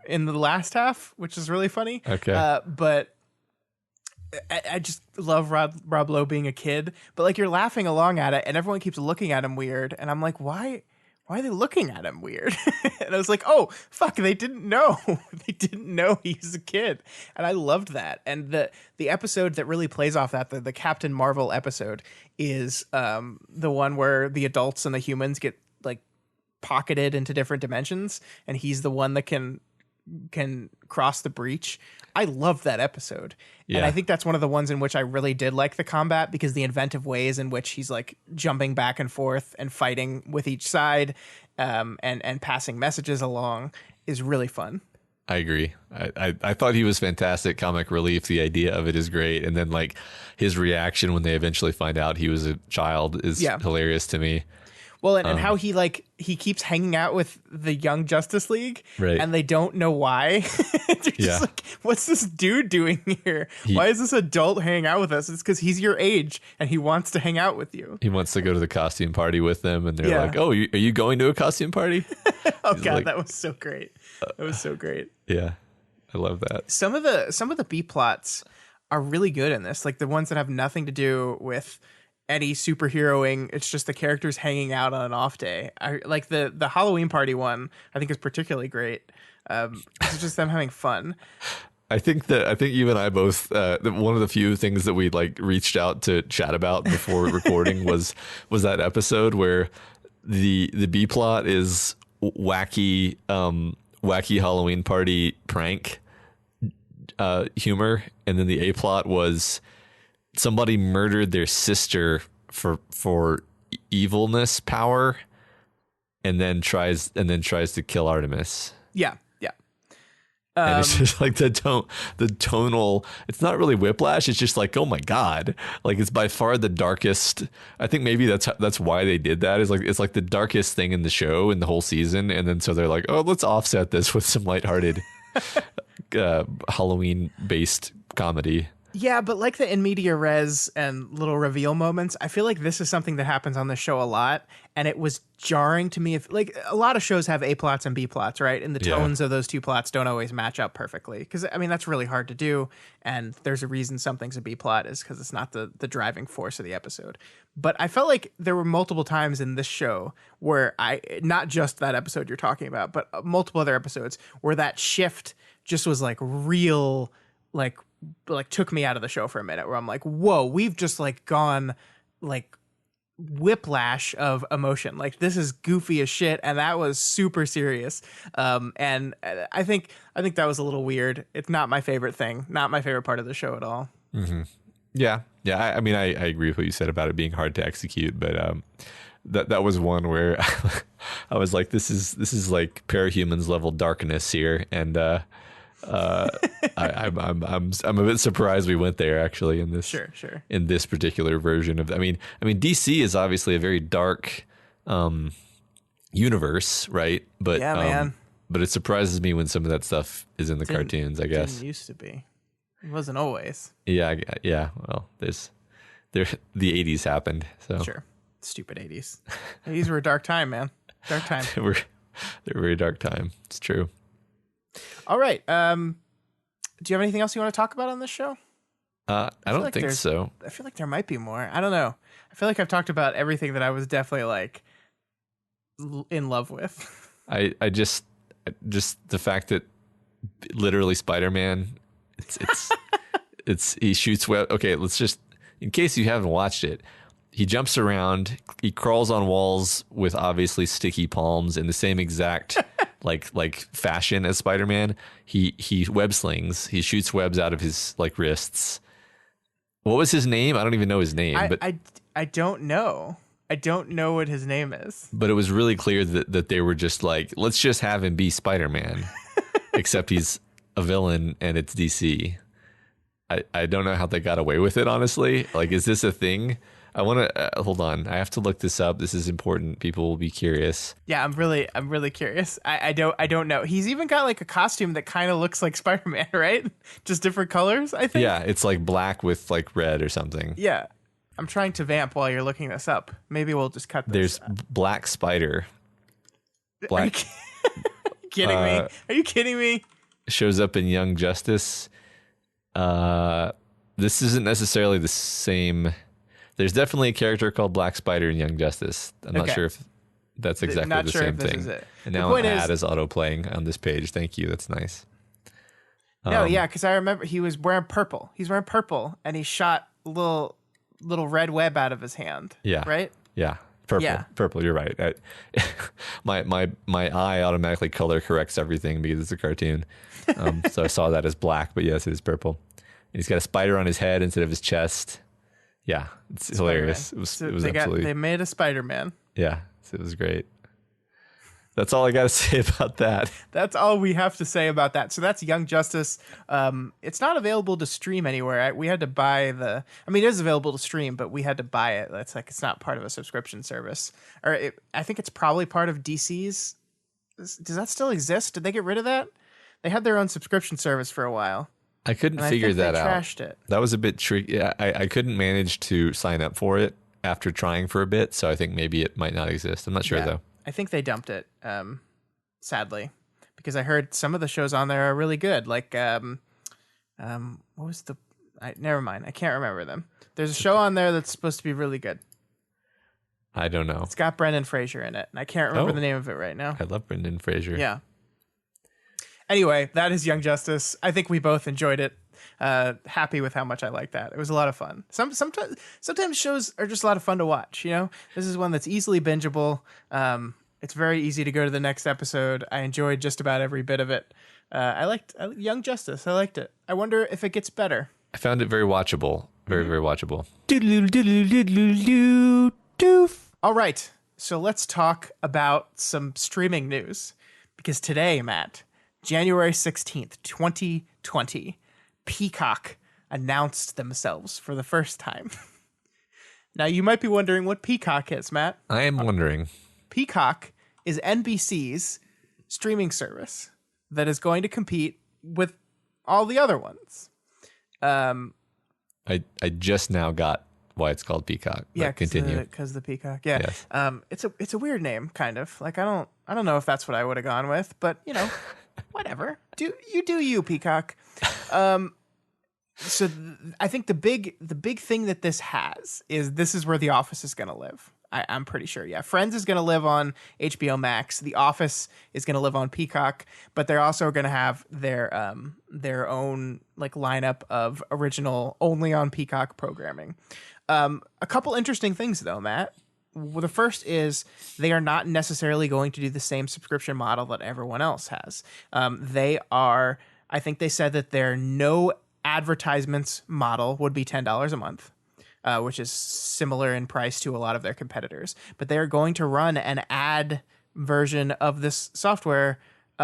in the last half, which is really funny. Okay. But I just love Rob Lowe being a kid, but like you're laughing along at it, and everyone keeps looking at him weird, and I'm like, why why are they looking at him weird? And I was like, oh, fuck, they didn't know. They didn't know he was a kid. And I loved that. And the episode that really plays off that, the Captain Marvel episode, is the one where the adults and the humans get like pocketed into different dimensions, and he's the one that can cross the breach. I loved that episode. And I think that's one of the ones in which I really did like the combat, because the inventive ways in which he's like jumping back and forth and fighting with each side, and passing messages along is really fun. I agree. I thought he was fantastic comic relief. The idea of it is great. And then like his reaction when they eventually find out he was a child is hilarious to me. Well, and how he keeps hanging out with the Young Justice League, right, and they don't know why. They're just like, what's this dude doing here? Why is this adult hanging out with us? It's because he's your age and he wants to hang out with you. He wants to go to the costume party with them, and they're like, "Oh, are you going to a costume party?" Oh God, like, that was so great. That was so great. Yeah, I love that. Some of the B plots are really good in this, like the ones that have nothing to do with any superheroing. It's just the characters hanging out on an off day. I like the Halloween party one. I think is particularly great. It's just them having fun. I think you and I both one of the few things that we like reached out to chat about before recording was that episode where the B plot is wacky Halloween party prank humor, and then the A plot was somebody murdered their sister for evilness power, and then tries to kill Artemis. Yeah. And it's just like the tonal. It's not really whiplash. It's just like, oh my God, like it's by far the darkest. I think maybe that's why they did that. Is like it's like the darkest thing in the show in the whole season, and then so they're like, oh, let's offset this with some lighthearted Halloween based comedy. Yeah, but like the in media res and little reveal moments, I feel like this is something that happens on the show a lot, and it was jarring to me. If like a lot of shows have A plots and B plots, right? And the tones of those two plots don't always match up perfectly, because I mean that's really hard to do. And there's a reason something's a B plot is because it's not the driving force of the episode. But I felt like there were multiple times in this show where not just that episode you're talking about, but multiple other episodes where that shift just was like real, like took me out of the show for a minute, where I'm like, whoa, we've just like gone like whiplash of emotion. Like this is goofy as shit, and that was super serious. And I think that was a little weird. It's not my favorite thing, not my favorite part of the show at all. Mm-hmm. Yeah. I mean, I agree with what you said about it being hard to execute, but that was one where I was like, this is like parahumans level darkness here, and I'm a bit surprised we went there actually in this sure in this particular version of. I mean DC is obviously a very dark universe, right? But yeah, man. But it surprises me when some of that stuff is in the cartoons. I guess didn't used to be. It wasn't always. Yeah. Well, the 80s happened. So sure, stupid 80s. 80s were a dark time, man. Dark time. They were a very dark time. It's true. All right. Do you have anything else you want to talk about on this show? I don't think so. I feel like there might be more. I don't know. I feel like I've talked about everything that I was definitely like in love with. I just the fact that literally Spider-Man, it's he shoots web. Okay, let's just, in case you haven't watched it, he jumps around, he crawls on walls with obviously sticky palms in the same exact like fashion as Spider-Man. He web slings. He shoots webs out of his like wrists. What was his name? I don't even know his name. I don't know. I don't know what his name is. But it was really clear that they were just like, let's just have him be Spider-Man, except he's a villain and it's DC. I don't know how they got away with it, honestly. Like, is this a thing? I want to hold on. I have to look this up. This is important. People will be curious. Yeah, I'm really curious. I don't know. He's even got like a costume that kind of looks like Spider-Man, right? Just different colors, I think. Yeah, it's like black with like red or something. Yeah. I'm trying to vamp while you're looking this up. Maybe we'll just cut this. There's Black Spider. Black. Are you kidding me? Are you kidding me? Shows up in Young Justice. This isn't necessarily the same. There's definitely a character called Black Spider in Young Justice. I'm not sure if That's exactly Not the sure same if this thing. is it. And The now point an ad is- is auto playing on this page. Thank you. That's nice. No, yeah, because I remember he was wearing purple. He's wearing purple, and he shot a little red web out of his hand. Yeah. Right? Yeah. Purple. Yeah. Purple. You're right. My eye automatically color corrects everything because it's a cartoon. So I saw that as black, but yes, it is purple. And he's got a spider on his head instead of his chest. Yeah, it's hilarious. It was absolutely. They made a Spider-Man. Yeah, it was great. That's all I got to say about that. That's all we have to say about that. So that's Young Justice. It's not available to stream anywhere. We had to buy I mean, it is available to stream, but we had to buy it. It's not part of a subscription service. I think it's probably part of DC's. Does that still exist? Did they get rid of that? They had their own subscription service for a while. I couldn't And figure I think that they out. trashed it. That was a bit tricky. I couldn't manage to sign up for it after trying for a bit, so I think maybe it might not exist. I'm not sure though. I think they dumped it, sadly, because I heard some of the shows on there are really good. Like, what was never mind. I can't remember them. There's a show on there that's supposed to be really good. I don't know. It's got Brendan Fraser in it, and I can't remember the name of it right now. I love Brendan Fraser. Yeah. Anyway, that is Young Justice. I think we both enjoyed it. Happy with how much I like that. It was a lot of fun. Sometimes shows are just a lot of fun to watch. You know, this is one that's easily bingeable. It's very easy to go to the next episode. I enjoyed just about every bit of it. I liked Young Justice. I liked it. I wonder if it gets better. I found it very watchable. Very, very watchable. All right, so let's talk about some streaming news. Because today, Matt, January 16th, 2020, Peacock announced themselves for the first time. Now, you might be wondering what Peacock is, Matt. I am wondering. Peacock is NBC's streaming service that is going to compete with all the other ones. I just now got why it's called Peacock. Yeah, continue. because the Peacock. Yeah, Yes. it's a weird name, kind of. Like I don't know if that's what I would have gone with, but you know, whatever. Do you Peacock? So I think the big thing that this is where The Office is going to live. I'm pretty sure. Yeah, Friends is going to live on HBO Max. The Office is going to live on Peacock, but they're also going to have their own like lineup of original only on Peacock programming. A couple interesting things though, Matt. Well, the first is they are not necessarily going to do the same subscription model that everyone else has. I think they said that their no advertisements model would be $10 a month. Which is similar in price to a lot of their competitors. But they are going to run an ad version of this software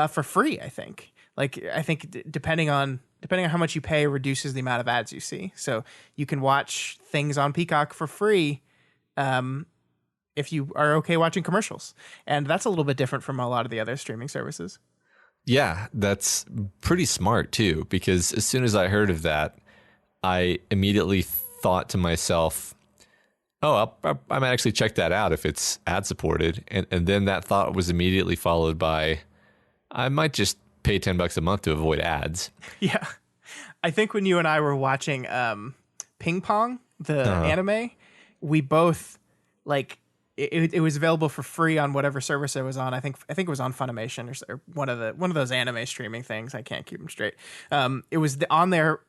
for free, I think. I think depending on how much you pay reduces the amount of ads you see. So you can watch things on Peacock for free if you are okay watching commercials. And that's a little bit different from a lot of the other streaming services. Yeah, that's pretty smart too, because as soon as I heard of that, I immediately thought to myself, oh, I might actually check that out if it's ad supported. And then that thought was immediately followed by, I might just pay $10 a month to avoid ads. Yeah. I think when you and I were watching Ping Pong, the anime, we both it was available for free on whatever service it was on. I think it was on Funimation or one of those anime streaming things. I can't keep them straight. It was on there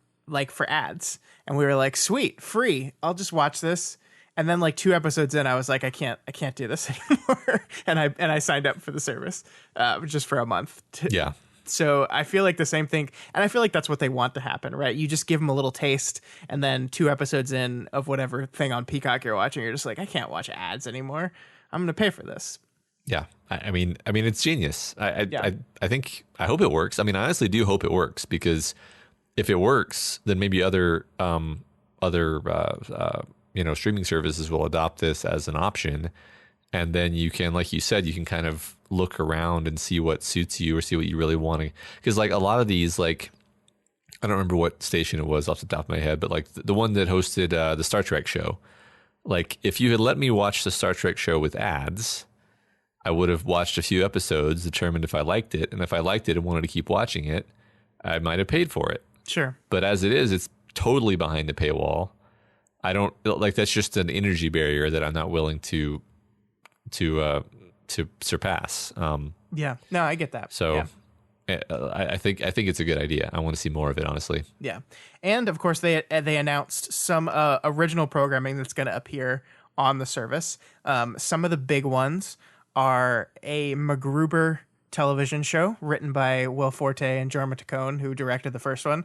for ads, and we were like, sweet, free, I'll just watch this. And then 2 episodes in, I was like, I can't do this anymore. and I signed up for the service just for a month. Yeah. So I feel like the same thing, and I feel like that's what they want to happen, right? You just give them a little taste, and then 2 episodes in of whatever thing on Peacock you're watching, you're just like, I can't watch ads anymore. I'm going to pay for this. Yeah. I mean, it's genius. I hope it works. I mean, I honestly do hope it works, because if it works, then maybe other streaming services will adopt this as an option. And then you can, like you said, you can kind of look around and see what suits you or see what you really want to. Because a lot of these, I don't remember what station it was off the top of my head, but the one that hosted the Star Trek show, if you had let me watch the Star Trek show with ads, I would have watched a few episodes, determined if I liked it. And if I liked it and wanted to keep watching it, I might have paid for it. Sure. But as it is, it's totally behind the paywall. I don't that's just an energy barrier that I'm not willing to to surpass. Yeah. No, I get that. So Yeah. I think it's a good idea. I want to see more of it, honestly. Yeah. And of course they announced some original programming that's going to appear on the service. Some of the big ones are a MacGruber television show written by Will Forte and Jorma Taccone, who directed the first one.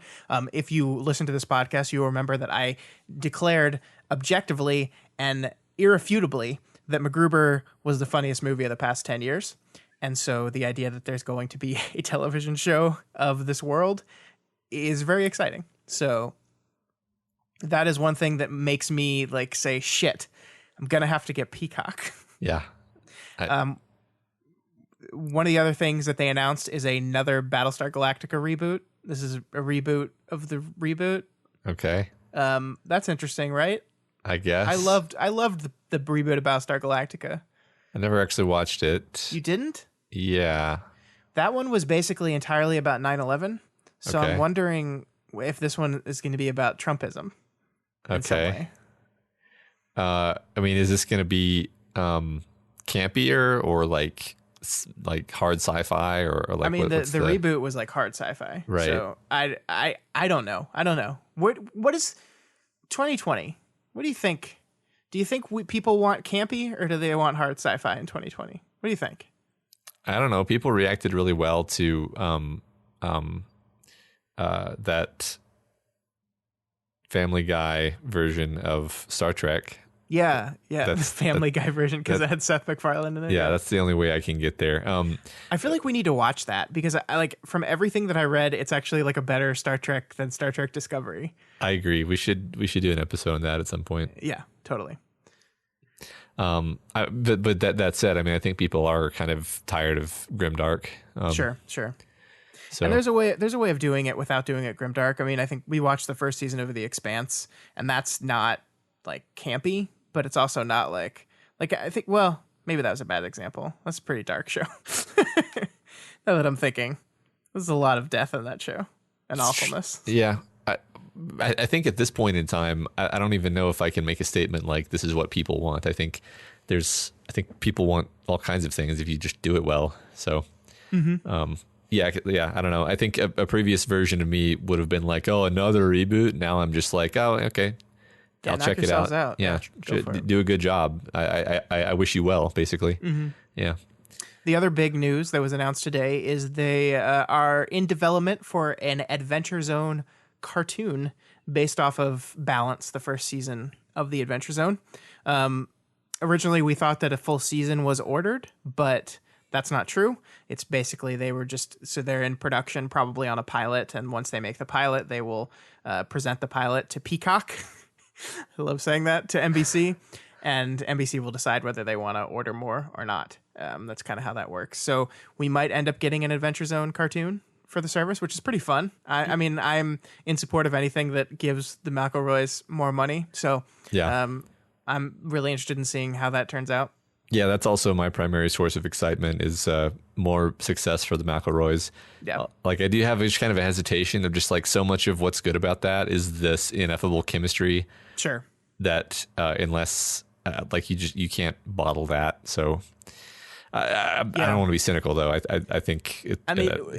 If you listen to this podcast, you'll remember that I declared objectively and irrefutably that MacGruber was the funniest movie of the past 10 years. And so the idea that there's going to be a television show of this world is very exciting. So that is one thing that makes me like say, shit, I'm going to have to get Peacock. Yeah. One of the other things that they announced is another Battlestar Galactica reboot. This is a reboot of the reboot. Okay. That's interesting, right? I guess. I loved the reboot of Battlestar Galactica. I never actually watched it. You didn't? Yeah. That one was basically entirely about 9/11. So Okay. I'm wondering if this one is going to be about Trumpism. In some Okay. way. I mean, is this going to be campier or like hard sci-fi or like? I mean, what's the reboot was like hard sci-fi. Right. So I don't know. I don't know. What is 2020? What do you think? Do you think people want campy or do they want hard sci-fi in 2020? What do you think? I don't know. People reacted really well to that Family Guy version of Star Trek. Yeah, the That's- Family Guy version because it had Seth MacFarlane in it. Yeah, that's the only way I can get there. I feel like we need to watch that because I like from everything that I read, it's actually like a better Star Trek than Star Trek Discovery. I agree. We should do an episode on that at some point. Yeah, totally. But that said, I mean, I think people are kind of tired of grimdark. Sure. So And there's a way of doing it without doing it grimdark. I mean, I think we watched the first season of The Expanse, and that's not like campy, but it's also not like I think. Well, maybe that was a bad example. That's a pretty dark show. Now that I'm thinking, there's a lot of death in that show and awfulness. yeah, I think at this point in time, I don't even know if I can make a statement like this is what people want. I think people want all kinds of things if you just do it well. So, yeah, I don't know. I think a previous version of me would have been like, oh, another reboot. Now I'm just like, oh, okay, Yeah, I'll knock check it yourselves out. out. Yeah, Go for it. do a good job. I wish you well, basically. Yeah. The other big news that was announced today is they are in development for an Adventure Zone cartoon based off of Balance, the first season of the Adventure Zone. Originally, we thought that a full season was ordered, but that's not true. It's basically they're in production probably on a pilot, and once they make the pilot, they will present the pilot to Peacock. I love saying that, to NBC, and NBC will decide whether they want to order more or not. That's kind of how that works. So we might end up getting an Adventure Zone cartoon for the service, which is pretty fun. I mean, I'm in support of anything that gives the McElroys more money. So Yeah. I'm really interested in seeing how that turns out. Yeah, that's also my primary source of excitement is more success for the McElroys. Yeah. Like I do have just kind of a hesitation of just like so much of what's good about that is this ineffable chemistry Sure. that unless like you can't bottle that. So I don't want to be cynical though. I think it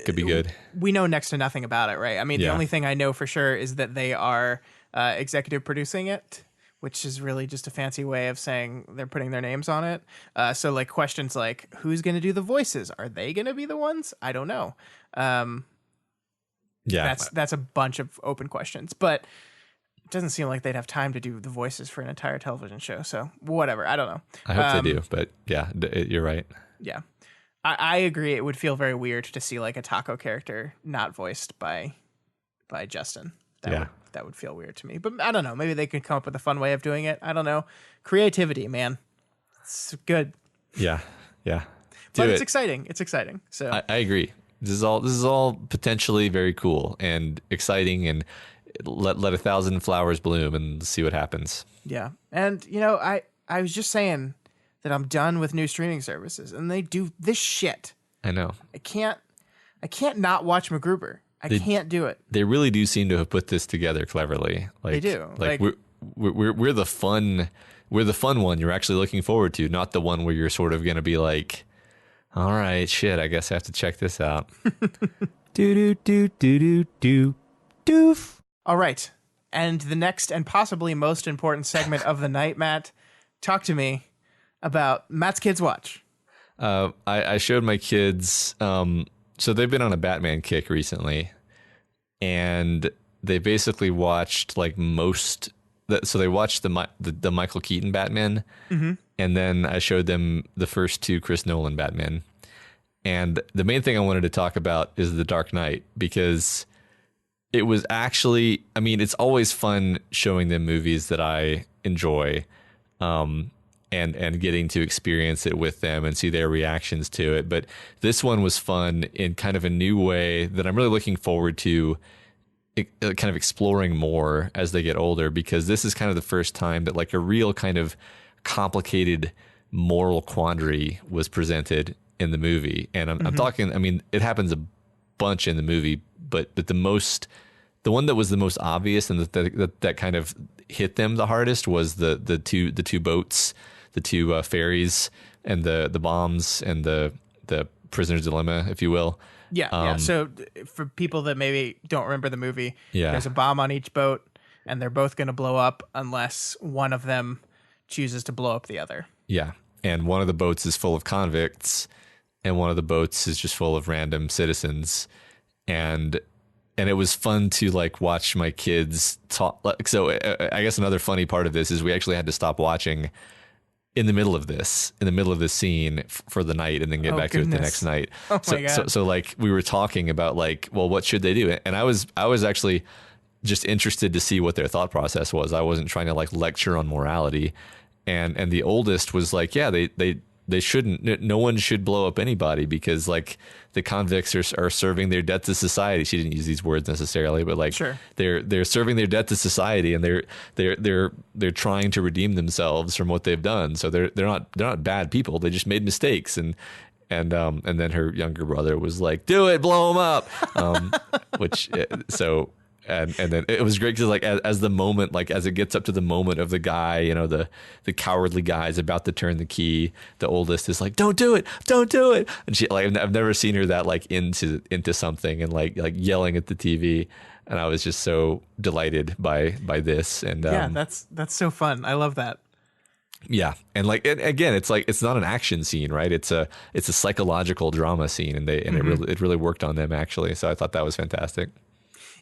could be good. We know next to nothing about it, right? I mean, the Yeah. only thing I know for sure is that they are executive producing it, which is really just a fancy way of saying they're putting their names on it. So like questions like who's going to do the voices? Are they going to be the ones? I don't know. Yeah. That's a bunch of open questions, but it doesn't seem like they'd have time to do the voices for an entire television show. So whatever. I don't know. I hope they do, but yeah, you're right. Yeah. I agree. It would feel very weird to see like a taco character not voiced by Justin. That would feel weird to me. But I don't know. Maybe they could come up with a fun way of doing it. I don't know. Creativity, man. It's good. Yeah. Yeah. But it's exciting. It's exciting. So I agree. This is all potentially very cool and exciting, and let 1,000 flowers bloom and see what happens. yeah. And I was just saying that I'm done with new streaming services, and they do this shit. I know. I can't not watch MacGruber. I can't do it. They really do seem to have put this together cleverly. Like, They do. Like, Like- we're the fun one you're actually looking forward to, not the one where you're sort of going to be like, All right, shit. I guess I have to check this out. Do do do do do do doof. All right. And the next and possibly most important segment of the night, Matt, talk to me about Matt's Kids Watch. I showed my kids. So they've been on a Batman kick recently, and they basically watched like most. So they watched the Michael Keaton Batman, and then I showed them the first two Chris Nolan Batman. And the main thing I wanted to talk about is The Dark Knight, because it was actually, I mean, it's always fun showing them movies that I enjoy, and getting to experience it with them and see their reactions to it. But this one was fun in kind of a new way that I'm really looking forward to kind of exploring more as they get older, because this is kind of the first time that like a real kind of complicated moral quandary was presented in the movie. And I'm talking, I mean, it happens a bunch in the movie, but the one that was the most obvious and that kind of hit them the hardest was the two boats, the two ferries, and the bombs and the prisoner's dilemma, if you will. Yeah. So for people that maybe don't remember the movie, there's a bomb on each boat, and they're both going to blow up unless one of them chooses to blow up the other. Yeah. And one of the boats is full of convicts, and one of the boats is just full of random citizens. And it was fun to like watch my kids talk. So I guess another funny part of this is we actually had to stop watching in the middle of this scene for the night, and then get back to it the next night. Oh my God. So like we were talking about like, well, what should they do? And I was actually just interested to see what their thought process was. I wasn't trying to like lecture on morality. And the oldest was like, yeah, they shouldn't, no one should blow up anybody, because like the convicts are serving their debt to society. She didn't use these words necessarily, but like Sure. they're serving their debt to society, and they're trying to redeem themselves from what they've done. So they're not bad people. They just made mistakes. And then her younger brother was like, do it, blow them up. And then it was great because like as the moment, like as it gets up to the moment of the guy, you know, the cowardly guy is about to turn the key, the oldest is like, don't do it, and she like, I've never seen her that like into something, and like yelling at the TV, and I was just so delighted by this. And Yeah, that's so fun. I love that. Yeah, and like again, it's like it's not an action scene, right? It's a psychological drama scene, and it really worked on them actually. So I thought that was fantastic.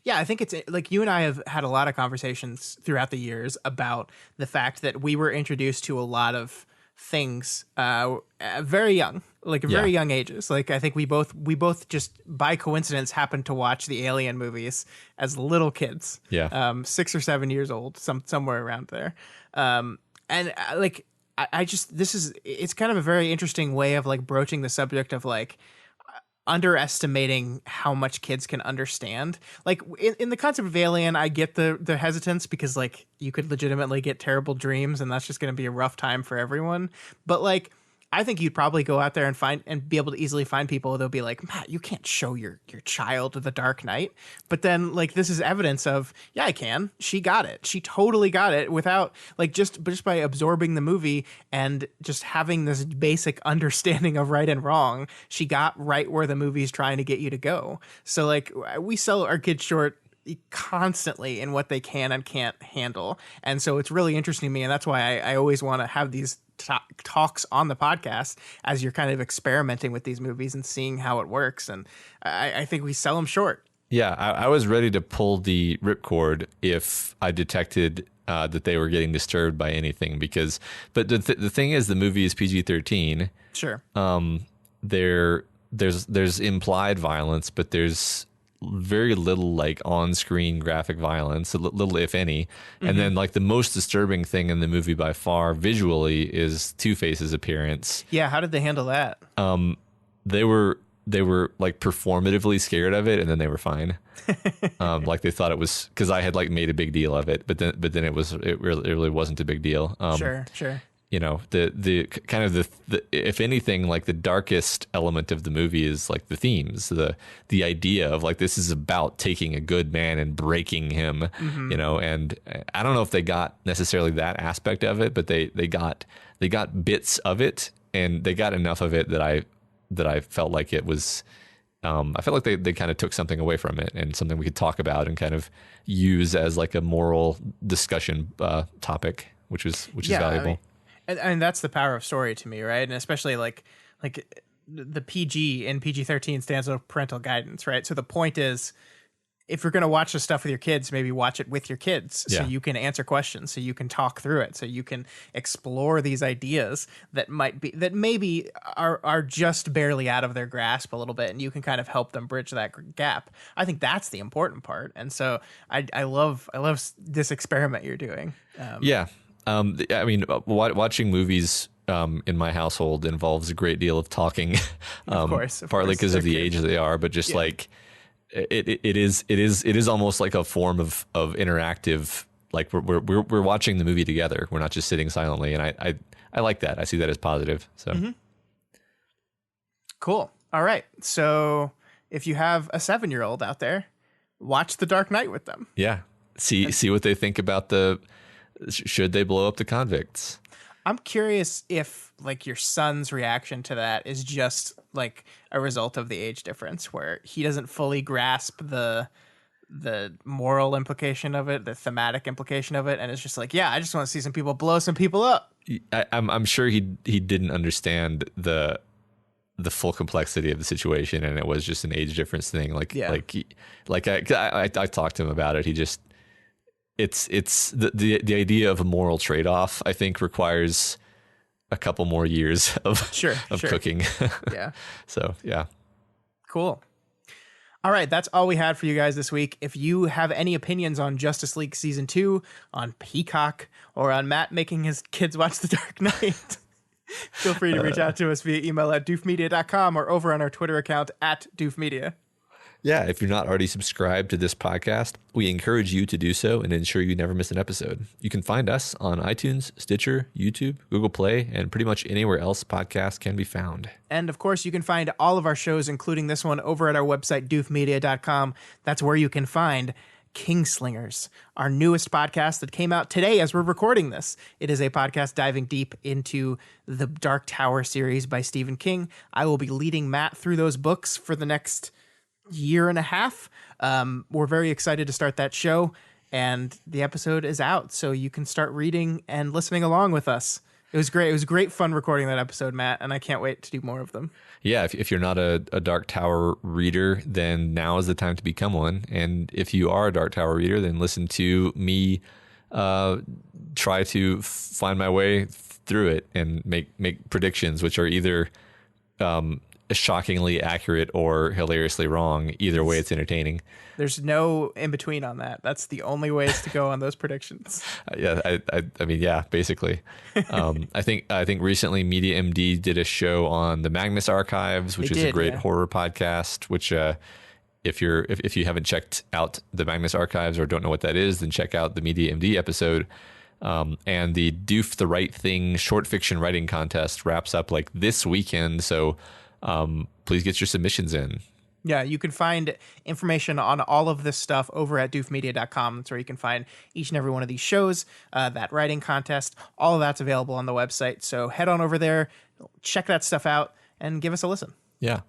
Yeah, I think it's like you and I have had a lot of conversations throughout the years about the fact that we were introduced to a lot of things very young, like very young ages. Like I think we both just by coincidence happened to watch the Alien movies as little kids. Yeah. 6 or 7 years old, somewhere around there. Like I just, it's kind of a very interesting way of like broaching the subject of like underestimating how much kids can understand. Like in the concept of Alien, I get the hesitance, because like you could legitimately get terrible dreams, and that's just going to be a rough time for everyone. But like I think you'd probably go out there and find and be able to easily find people that'll be like, Matt, you can't show your child The Dark Knight. But then like this is evidence of, yeah, I can. She got it. She totally got it without like just by absorbing the movie and just having this basic understanding of right and wrong. She got right where the movie's trying to get you to go. So like we sell our kids short constantly in what they can and can't handle. And so it's really interesting to me. And that's why I always want to have these talks on the podcast as you're kind of experimenting with these movies and seeing how it works. And I think we sell them short. Yeah, I was ready to pull the ripcord if I detected that they were getting disturbed by anything, but the thing is, the movie is PG-13. Sure. There's implied violence, but there's very little like on-screen graphic violence, little if any. And then like the most disturbing thing in the movie by far visually is Two-Face's appearance. Yeah, how did they handle that? They were like performatively scared of it, and then they were fine. Like they thought it was, because I had like made a big deal of it, but then it really wasn't a big deal. Sure. You know, the kind of the if anything, like the darkest element of the movie is like the themes, the idea of like this is about taking a good man and breaking him, you know. And I don't know if they got necessarily that aspect of it, but they got bits of it, and they got enough of it that that I felt like it was. I felt like they kind of took something away from it, and something we could talk about and kind of use as like a moral discussion topic, which is valuable. And that's the power of story to me, right? And especially like the PG in PG-13 stands for parental guidance, right? So the point is, if you're going to watch the stuff with your kids, maybe watch it with your kids so you can answer questions, so you can talk through it, so you can explore these ideas that maybe are just barely out of their grasp a little bit, and you can kind of help them bridge that gap. I think that's the important part. And so I love this experiment you're doing. I mean, watching movies in my household involves a great deal of talking, of course, partly because of the age they are, but just like it is almost like a form of interactive. Like we're watching the movie together. We're not just sitting silently, and I like that. I see that as positive. So cool. All right. So if you have a 7-year-old out there, watch The Dark Knight with them. Yeah. See what they think about should they blow up the convicts. I'm curious if like your son's reaction to that is just like a result of the age difference, where he doesn't fully grasp the moral implication of it, the thematic implication of it, and it's just like, yeah, I just want to see some people blow some people up. I'm sure he didn't understand the full complexity of the situation, and it was just an age difference thing. I talked to him about it. He just it's the idea of a moral trade-off, I think, requires a couple more years of cooking. Yeah. So, yeah. Cool. All right, that's all we had for you guys this week. If you have any opinions on Justice League Season 2, on Peacock, or on Matt making his kids watch The Dark Knight, feel free to reach out to us via email at doofmedia.com or over on our Twitter account at doofmedia. Yeah, if you're not already subscribed to this podcast, we encourage you to do so and ensure you never miss an episode. You can find us on iTunes, Stitcher, YouTube, Google Play, and pretty much anywhere else podcasts can be found. And of course, you can find all of our shows, including this one, over at our website, doofmedia.com. That's where you can find Kingslingers, our newest podcast that came out today as we're recording this. It is a podcast diving deep into the Dark Tower series by Stephen King. I will be leading Matt through those books for the next year and a half. We're very excited to start that show, and the episode is out, so you can start reading and listening along with us. It was great. It was great fun recording that episode, Matt, and I can't wait to do more of them. Yeah, if you're not a Dark Tower reader, then now is the time to become one. And if you are a Dark Tower reader, then listen to me try to find my way through it and make predictions, which are either shockingly accurate or hilariously wrong. Either way, it's entertaining. There's no in between on that. That's the only ways to go on those predictions. I mean, yeah, basically. I think recently Media MD did a show on the Magnus Archives, which is a great horror podcast. Which, if you haven't checked out the Magnus Archives or don't know what that is, then check out the Media MD episode. And the Doof the Right Thing short fiction writing contest wraps up like this weekend. So please get your submissions in. Yeah, you can find information on all of this stuff over at doofmedia.com. That's where you can find each and every one of these shows, that writing contest. All of that's available on the website. So head on over there, check that stuff out, and give us a listen. Yeah.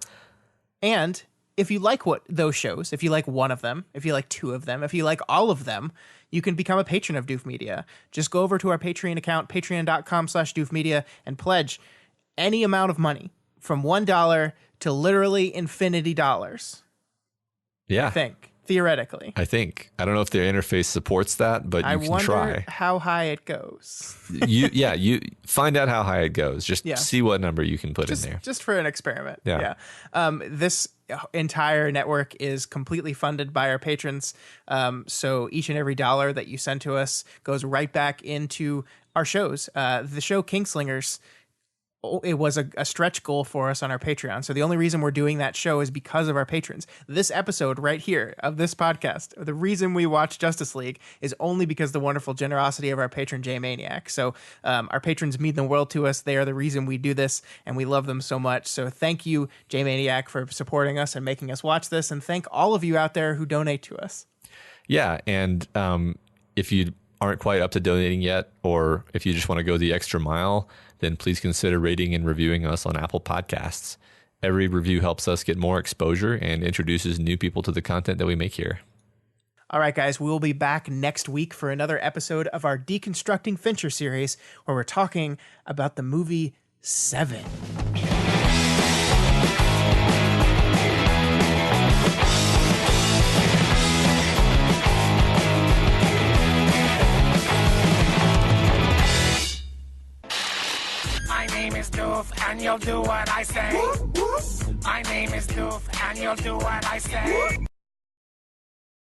And if you like those shows, if you like one of them, if you like two of them, if you like all of them, you can become a patron of Doof Media. Just go over to our Patreon account, patreon.com/doofmedia, and pledge any amount of money from $1 to literally infinity dollars. Yeah. I think. Theoretically. I don't know if their interface supports that, but you can try. I wonder how high it goes. You find out how high it goes. Just see what number you can put in there. Just for an experiment. Yeah. This entire network is completely funded by our patrons. So each and every dollar that you send to us goes right back into our shows. The show Kingslingers, it was a stretch goal for us on our Patreon. So the only reason we're doing that show is because of our patrons. This episode right here of this podcast, the reason we watch Justice League is only because of the wonderful generosity of our patron JayManiac. So our patrons mean the world to us. They are the reason we do this, and we love them so much. So thank you, JayManiac, for supporting us and making us watch this. And thank all of you out there who donate to us. Yeah, and if you aren't quite up to donating yet, or if you just want to go the extra mile, then please consider rating and reviewing us on Apple Podcasts. Every review helps us get more exposure and introduces new people to the content that we make here. All right, guys, we will be back next week for another episode of our Deconstructing Fincher series, where we're talking about the movie Seven. My name is Doof, and you'll do what I say. My name is Doof, and you'll do what I say.